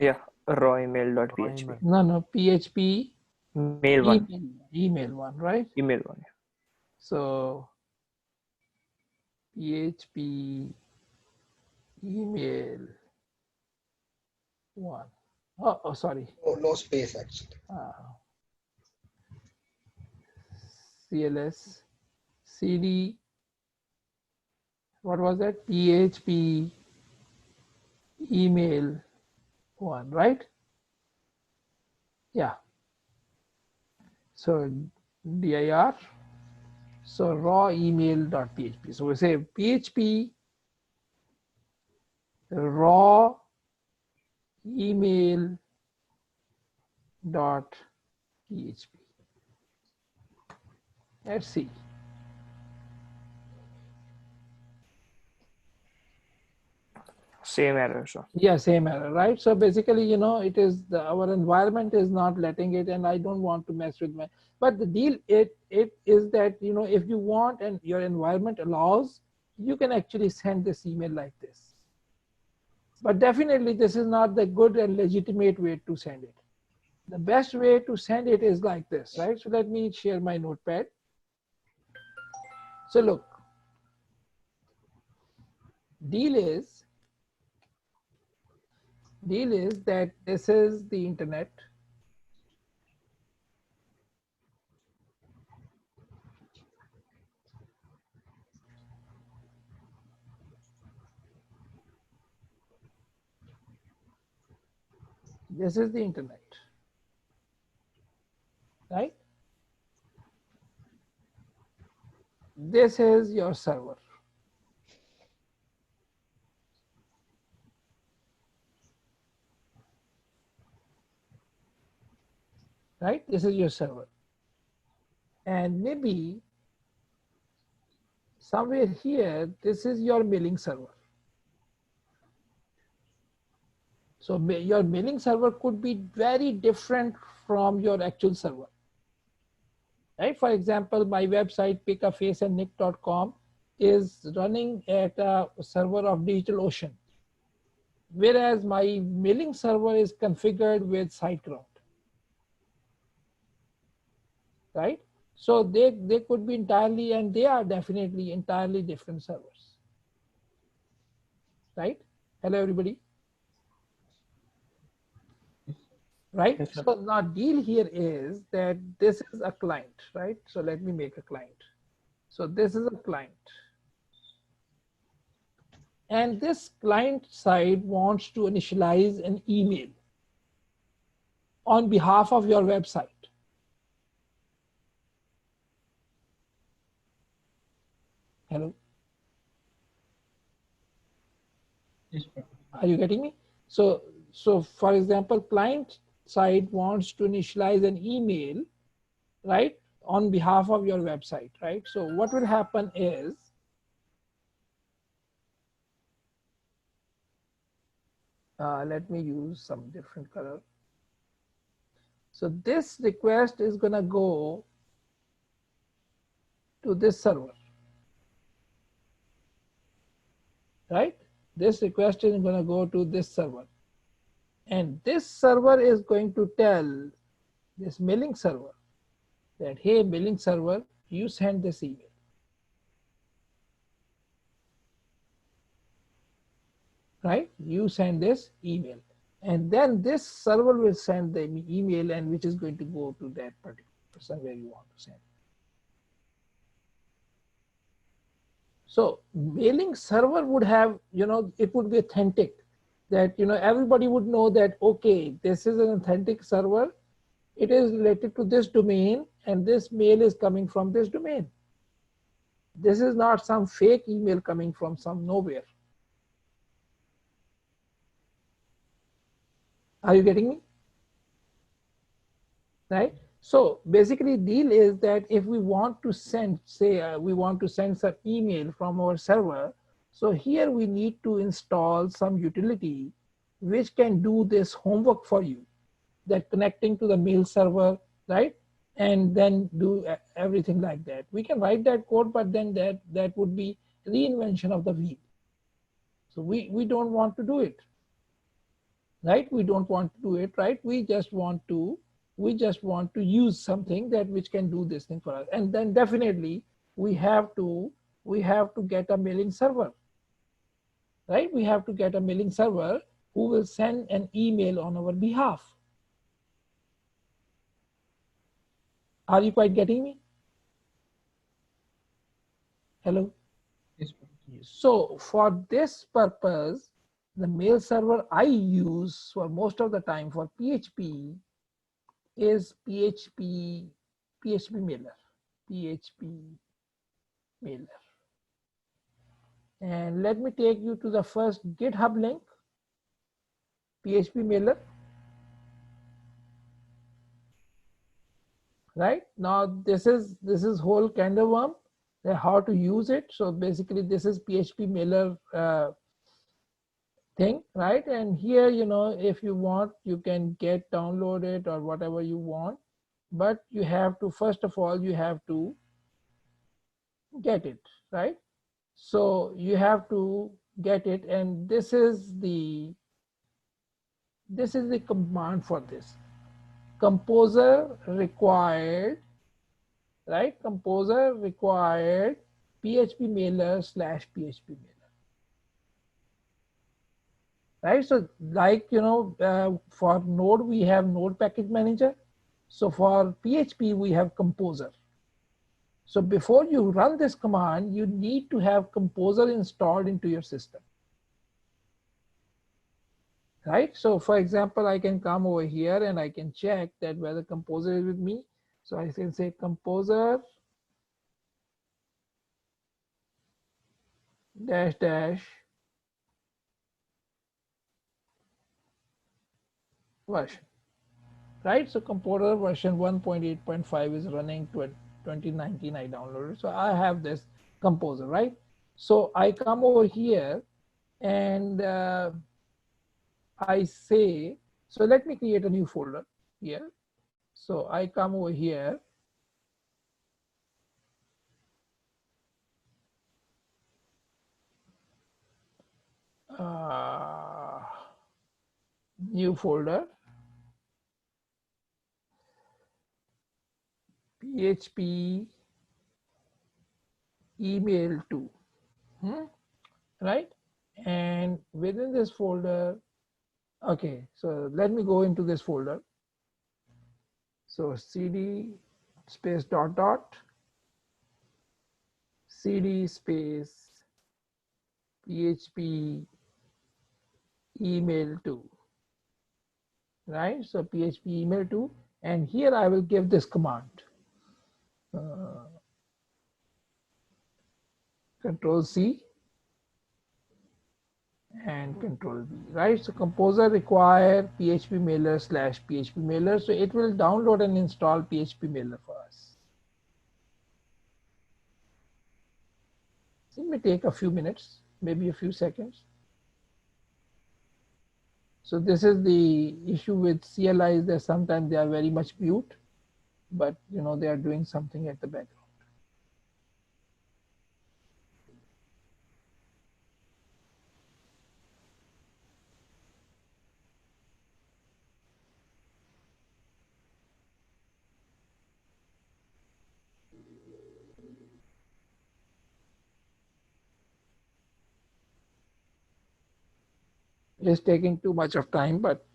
Yeah, raw email.php. email. No, PHP Mail one. email 1, right? Email one. So PHP email 1. Oh, sorry. No space actually. CLS CD, what was that? PHP email 1, right? Yeah. So dir, so raw email.php. So we say PHP raw email dot php. Let's see. Same error. So Yeah, same error, right? So basically, you know, it is our environment is not letting it, and I don't want to mess with my. But the deal it is that, you know, if you want and your environment allows, you can actually send this email like this. But definitely, this is not the good and legitimate way to send it. The best way to send it is like this, right? So let me share my notepad. So look, deal is that this is the internet. This is the internet, right? This is your server. Right? This is your server. And maybe somewhere here, this is your mailing server. So your mailing server could be very different from your actual server. Right? For example, my website pickafaceandnick.com is running at a server of DigitalOcean, whereas my mailing server is configured with SiteGround. Right? So they could be entirely, and they are definitely entirely different servers. Right? Hello, everybody. Right? Yes, sir. So now deal here is that this is a client, right? So let me make a client. So this is a client. And this client side wants to initialize an email on behalf of your website. Hello? Yes, sir. Are you getting me? So for example, client side wants to initialize an email, right, on behalf of your website, right? So what will happen is, let me use some different color. So this request is going to go to this server, right? This request is going to go to this server. And this server is going to tell this mailing server that, hey, mailing server, you send this email. Right? You send this email. And then this server will send the email, and which is going to go to that particular person where you want to send. So mailing server would have, it would be authentic, that everybody would know that, okay, this is an authentic server, it is related to this domain, and this mail is coming from this domain. This is not some fake email coming from some nowhere. Are you getting me? Right? So basically deal is that if we want to send, say we want to send some email from our server, so here we need to install some utility which can do this homework for you, that connecting to the mail server, right? And then do everything like that. We can write that code, but then that would be reinvention of the wheel. So we don't want to do it, right? We don't want to do it, right? We just want to use something that which can do this thing for us. And then definitely we have to get a mailing server, right? We have to get a mailing server who will send an email on our behalf. Are you quite getting me? Hello? Yes, So for this purpose, the mail server I use for most of the time for PHP is PHP Mailer. PHP Mailer. And let me take you to the first GitHub link, PHP Mailer. Right now, this is whole kind of worm, how to use it. So basically, this is PHP Mailer thing, right? And here, if you want, you can download it or whatever you want, but you have to, first of all, you have to get it, right? So you have to get it, and this is the command for this. Composer required, right? Composer required PHP Mailer / PHP Mailer, right? So like, for Node, we have Node Package Manager. So for PHP, we have Composer. So before you run this command, you need to have Composer installed into your system, right? So for example, I can come over here and I can check that whether Composer is with me. So I can say Composer -- version, right? So Composer version 1.8.5 is running 2019. I downloaded, so I have this Composer, right? So I come over here and I say, so let me create a new folder here. So I come over here. New folder, PHP email 2, right? And within this folder, okay, so let me go into this folder. So cd space dot cd space PHP email 2, right? So PHP email 2, and here I will give this command, Control C and Control V, right? So Composer require PHP Mailer / PHP Mailer. So it will download and install PHP Mailer for us. It may take a few minutes, maybe a few seconds. So this is the issue with CLI, is that sometimes they are very much mute, but they are doing something at the background. It's taking too much of time, but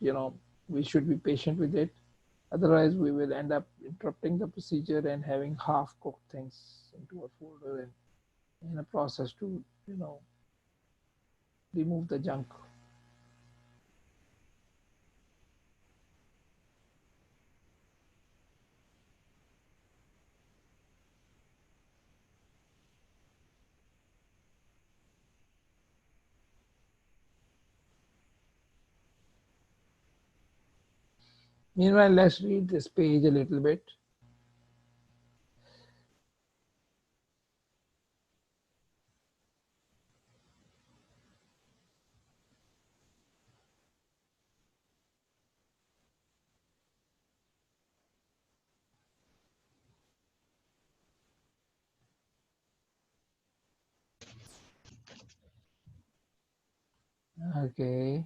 we should be patient with it. Otherwise, we will end up interrupting the procedure and having half-cooked things into a folder. And in a process to, remove the junk. Meanwhile, let's read this page a little bit. Okay.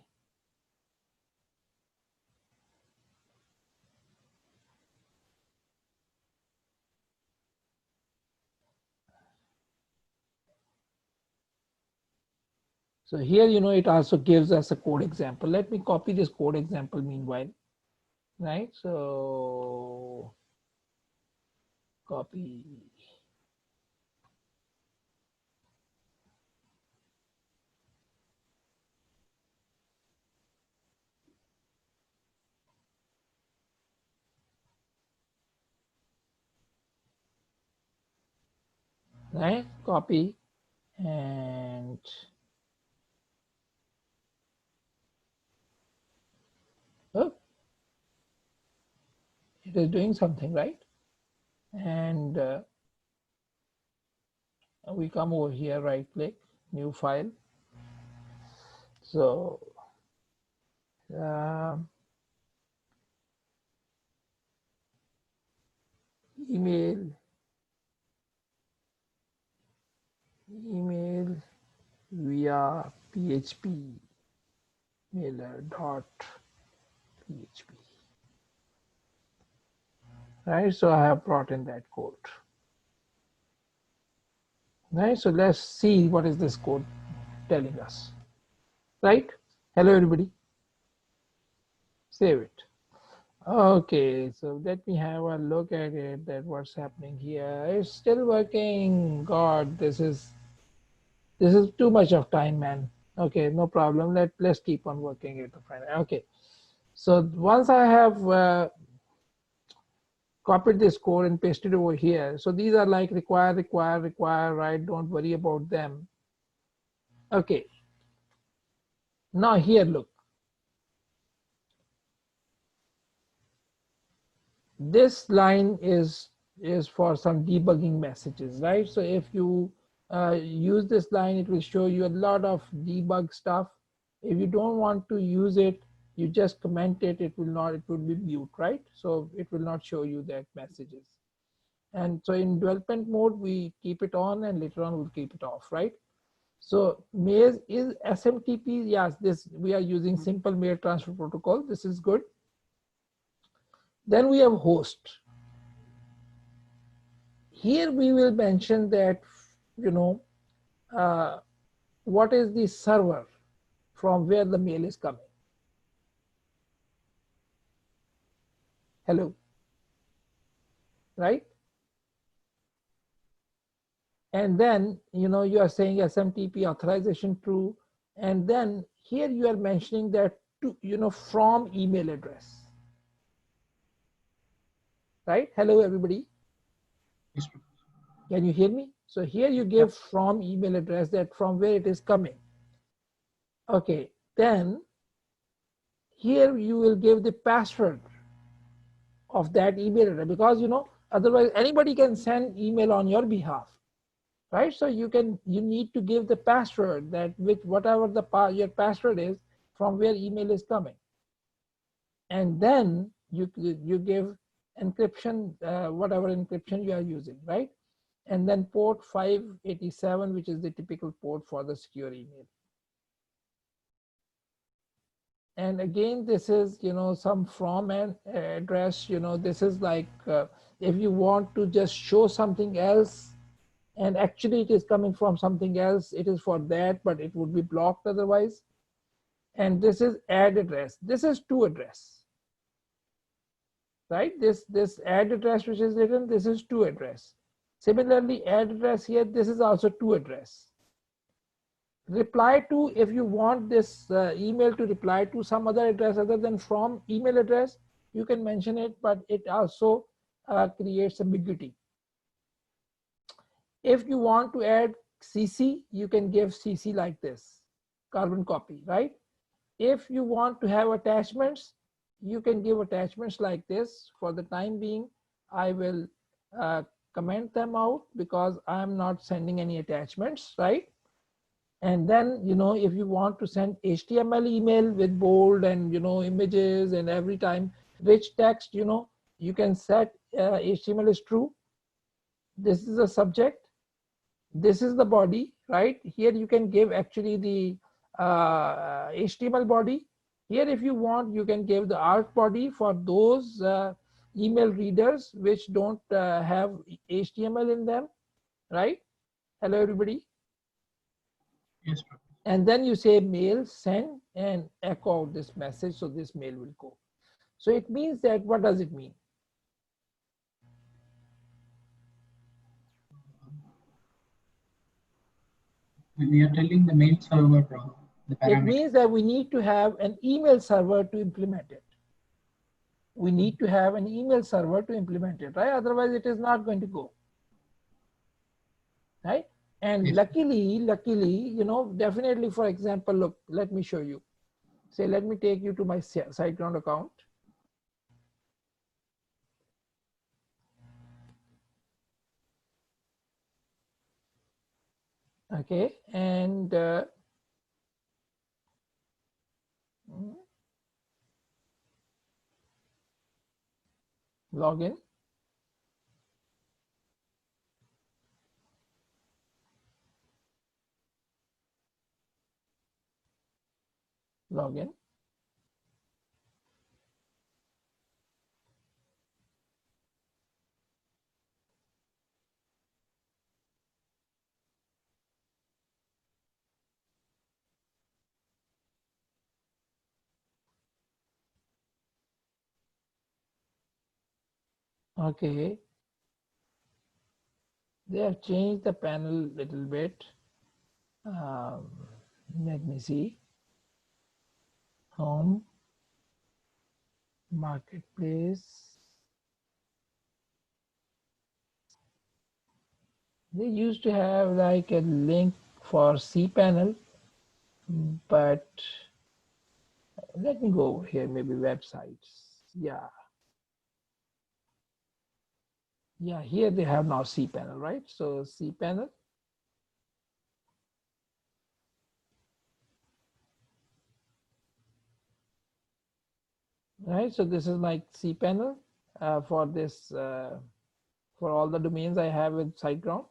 So here, it also gives us a code example. Let me copy this code example meanwhile, right? So copy. Right? Copy and oh, it is doing something, right? And we come over here, right click, new file. So um, email via PHP Mailer dot PHP. Right, so I have brought in that code. Right, so let's see what is this code telling us. Right, hello everybody, save it. Okay, so let me have a look at it, that what's happening here. It's still working. God, this is too much of time, man. Okay, no problem. Let's keep on working it. Okay, so once I have copied this code and pasted it over here, so these are like require, right? Don't worry about them. Okay, now here, look. This line is for some debugging messages, right? So if you use this line, it will show you a lot of debug stuff. If you don't want to use it, you just comment it. It will be mute, right? So it will not show you that messages. And so in development mode, we keep it on, and later on we'll keep it off, right? So maze is SMTP. Yes, this we are using simple mail transfer protocol. This is good. Then we have host. Here we will mention that, uh, what is the server from where the mail is coming. Hello, right? And then, you are saying SMTP authorization true. And then here you are mentioning that, from email address. Right? Hello, everybody. Yes, Can you hear me? So here you give from email address, that from where it is coming. Okay, then here you will give the password of that email address, because otherwise anybody can send email on your behalf, right? So you need to give the password, that with whatever your password is, from where email is coming. And then you give encryption, whatever encryption you are using, right? And then port 587, which is the typical port for the secure email. And again, this is, some from an address, this is like, if you want to just show something else, and actually it is coming from something else, it is for that, but it would be blocked otherwise. And this is add address. This is to address, right? This add address which is written, this is to address. Similarly, add address here, this is also to address. Reply to, if you want this email to reply to some other address other than from email address, you can mention it, but it also creates ambiguity. If you want to add CC, you can give CC like this, carbon copy, right? If you want to have attachments, you can give attachments like this. For the time being, I will comment them out because I'm not sending any attachments, right? And then, if you want to send HTML email with bold and, images and every time rich text, you can set HTML is true. This is the subject. This is the body, right? Here you can give actually the HTML body. Here, if you want, you can give the art body for those email readers which don't have HTML in them, right? Hello, everybody. Yes, Professor. And then you say mail, send, and echo out this message, so this mail will go. So it means that, what does it mean? We are telling the mail server the parameter. It means that we need to have an email server to implement it. We need to have an email server to implement it, right? Otherwise, it is not going to go, right? And Yes. luckily, definitely, for example, look, let me show you. Say, let me take you to my SiteGround account. Okay, and login. Login. Okay, they have changed the panel a little bit. Let me see. Home, marketplace. They used to have like a link for cPanel, but let me go over here, maybe websites. Yeah, here they have now cPanel, right? So cPanel. Right, so this is my cPanel for this, for all the domains I have with SiteGround.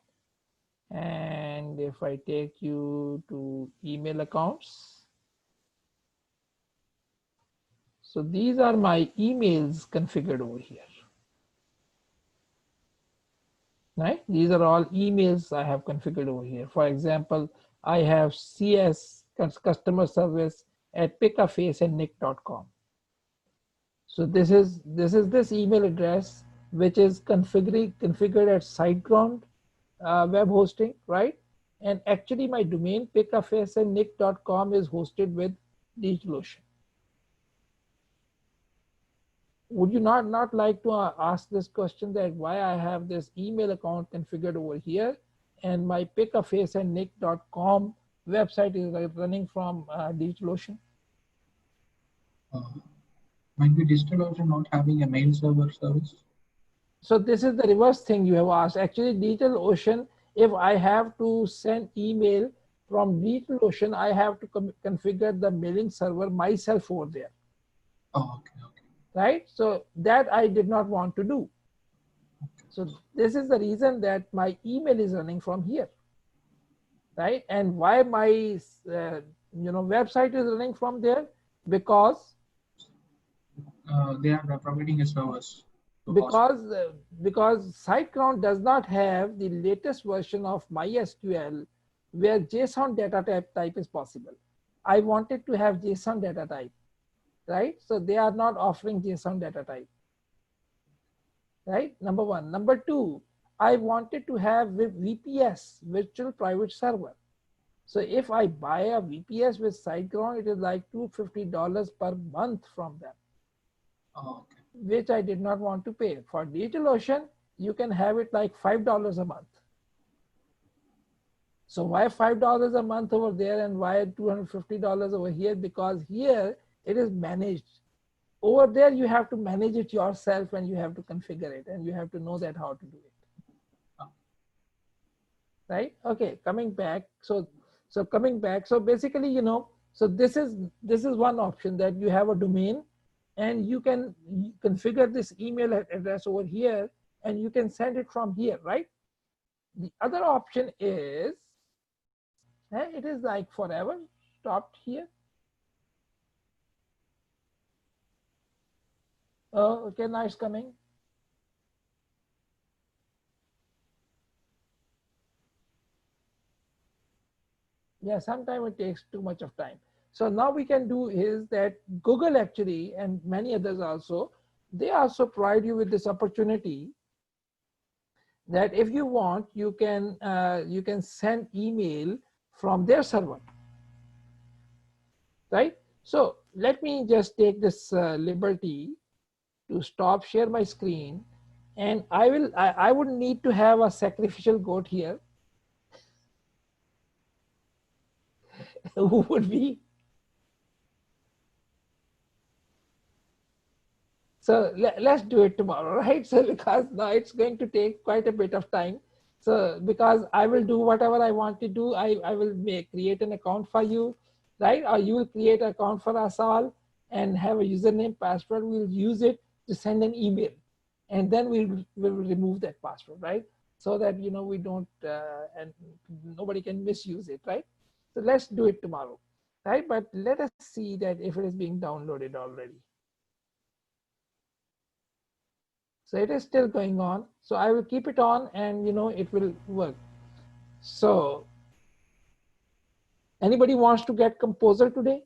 And if I take you to email accounts, so these are my emails configured over here. Right, these are all emails I have configured over here. For example, I have CS, customer service at pickafaceandnick.com. So this is this email address which is configured at SiteGround web hosting, right? And actually my domain pickafaceandnick.com is hosted with DigitalOcean. Would you not like to ask this question, that why I have this email account configured over here and my pickafaceandnick.com website is running from DigitalOcean? Might be DigitalOcean not having a mail server service. So this is the reverse thing you have asked. Actually, DigitalOcean, if I have to send email from DigitalOcean, I have to configure the mailing server myself over there. Oh, okay. Right? So that I did not want to do. So this is the reason that my email is running from here. Right? And why my website is running from there? Because they are providing a service. Because SiteGround does not have the latest version of MySQL where JSON data type is possible. I wanted to have JSON data type, right? So they are not offering JSON data type, right? Number one. Number two, I wanted to have VPS, virtual private server. So if I buy a VPS with SiteGround, it is like $250 per month from them, Okay. which I did not want to pay. For DigitalOcean, you can have it like $5 a month. So why $5 a month over there and why $250 over here? Because here it is managed. Over there, you have to manage it yourself and you have to configure it and you have to know that how to do it. Right? Okay, coming back. So coming back. So basically, so this is one option, that you have a domain and you can configure this email address over here and you can send it from here, right? The other option is, it is like forever stopped here. Oh, okay, now it's coming. Yeah, sometimes it takes too much of time. So now we can do is that Google actually, and many others also, they also provide you with this opportunity that if you want, you can send email from their server, right? So let me just take this liberty to stop share my screen, and I would need to have a sacrificial goat here. Who would be? So let's do it tomorrow, right? So because now it's going to take quite a bit of time. So because I will do whatever I want to do, I will create an account for you, right? Or you will create an account for us all and have a username, password. We'll use it to send an email, and then we'll remove that password, right? So that we don't and nobody can misuse it, right? So let's do it tomorrow, right? But let us see that if it is being downloaded already. So it is still going on. So I will keep it on and it will work. So anybody wants to get Composer today?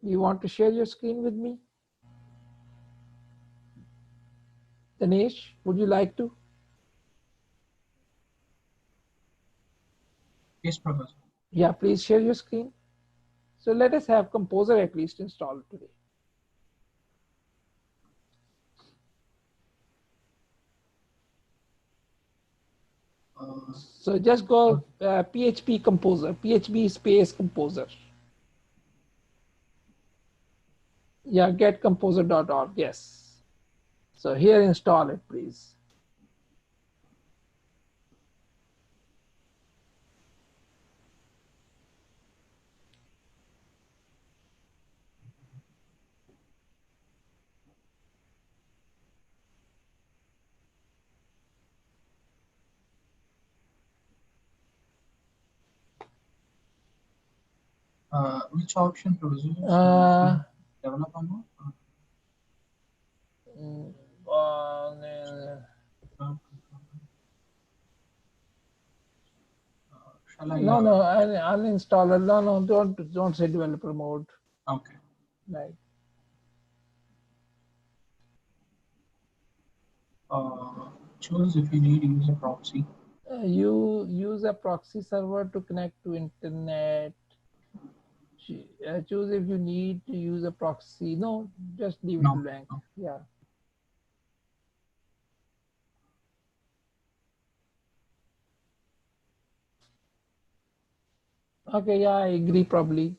You want to share your screen with me? Dinesh, would you like to? Yes, Professor. Yeah, please share your screen. So let us have Composer at least installed today. So just go PHP Composer, PHP space Composer. Yeah, getcomposer.org, yes. So here install it, please. Which option, Professor? Develop or not? Shall I? No, uninstall it. No, don't say developer mode. Okay. Right. Choose if you need use a proxy. You use a proxy server to connect to internet. Choose if you need to use a proxy. No, just leave it No. blank. No. Yeah. Okay, yeah, I agree probably.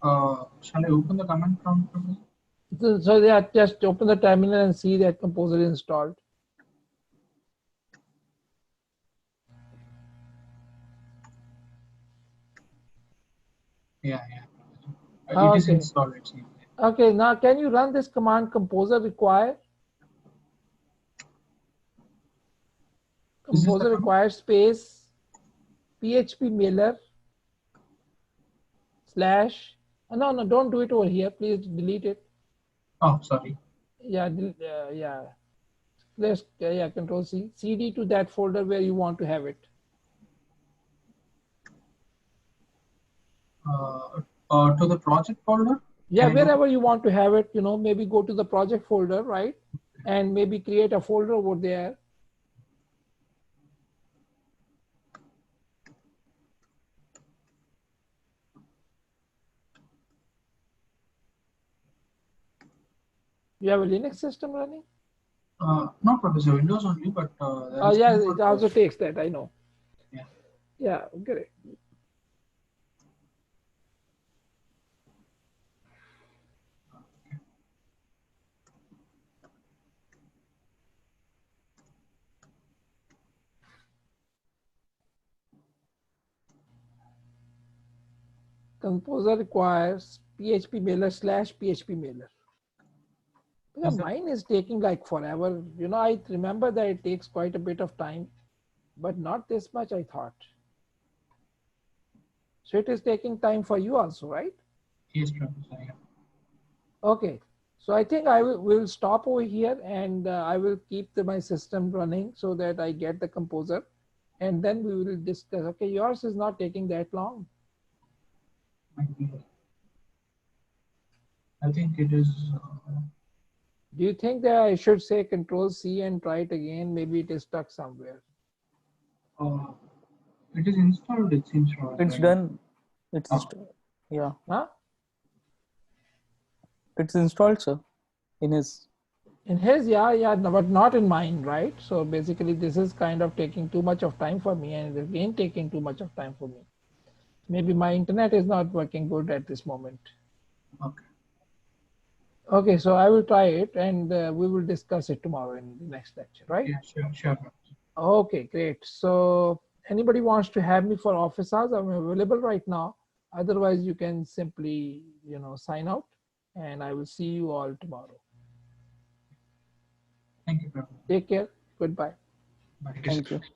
Shall I open the command prompt, Professor? So yeah, just open the terminal and see that Composer is installed. Yeah. It is Okay. installed. It seems. Okay, now can you run this command Composer require? Composer require space PHP Mailer / no, don't do it over here. Please delete it. Oh, sorry. Yeah, yeah. Let's Control C, CD to that folder where you want to have it. To the project folder. Yeah, Can I go wherever you want to have it, maybe go to the project folder, right? And maybe create a folder over there. You have a Linux system running? not Professor, Windows only, but there Oh, is yeah, thing it called also takes that, I know. yeah. Yeah, great. Composer requires PHP Mailer / PHP Mailer. Yeah, Is that mine is taking like forever. I remember that it takes quite a bit of time, but not this much, I thought. So it is taking time for you also, right? yes, Professor? Yeah. Okay. So I think I will stop over here, and I will keep my system running so that I get the composer, and then we will discuss. Okay, yours is not taking that long. Might be. I think it is. Do you think that I should say Control C and try it again? Maybe it is stuck somewhere. Uh, it is installed. It seems, Professor. It's done. It's Oh. yeah. Huh? It's installed, sir. In his. In his, yeah, no, but not in mine, right? So basically, this is kind of taking too much of time for me, and again taking too much of time for me. Maybe my internet is not working good at this moment. Okay. Okay, so I will try it, and we will discuss it tomorrow in the next lecture, right? Yeah, sure. Okay, great. So anybody wants to have me for office hours, I'm available right now. Otherwise, you can simply, sign out, and I will see you all tomorrow. Thank you, Professor. Take care. Goodbye. Bye. Thank you, Thank sir. you.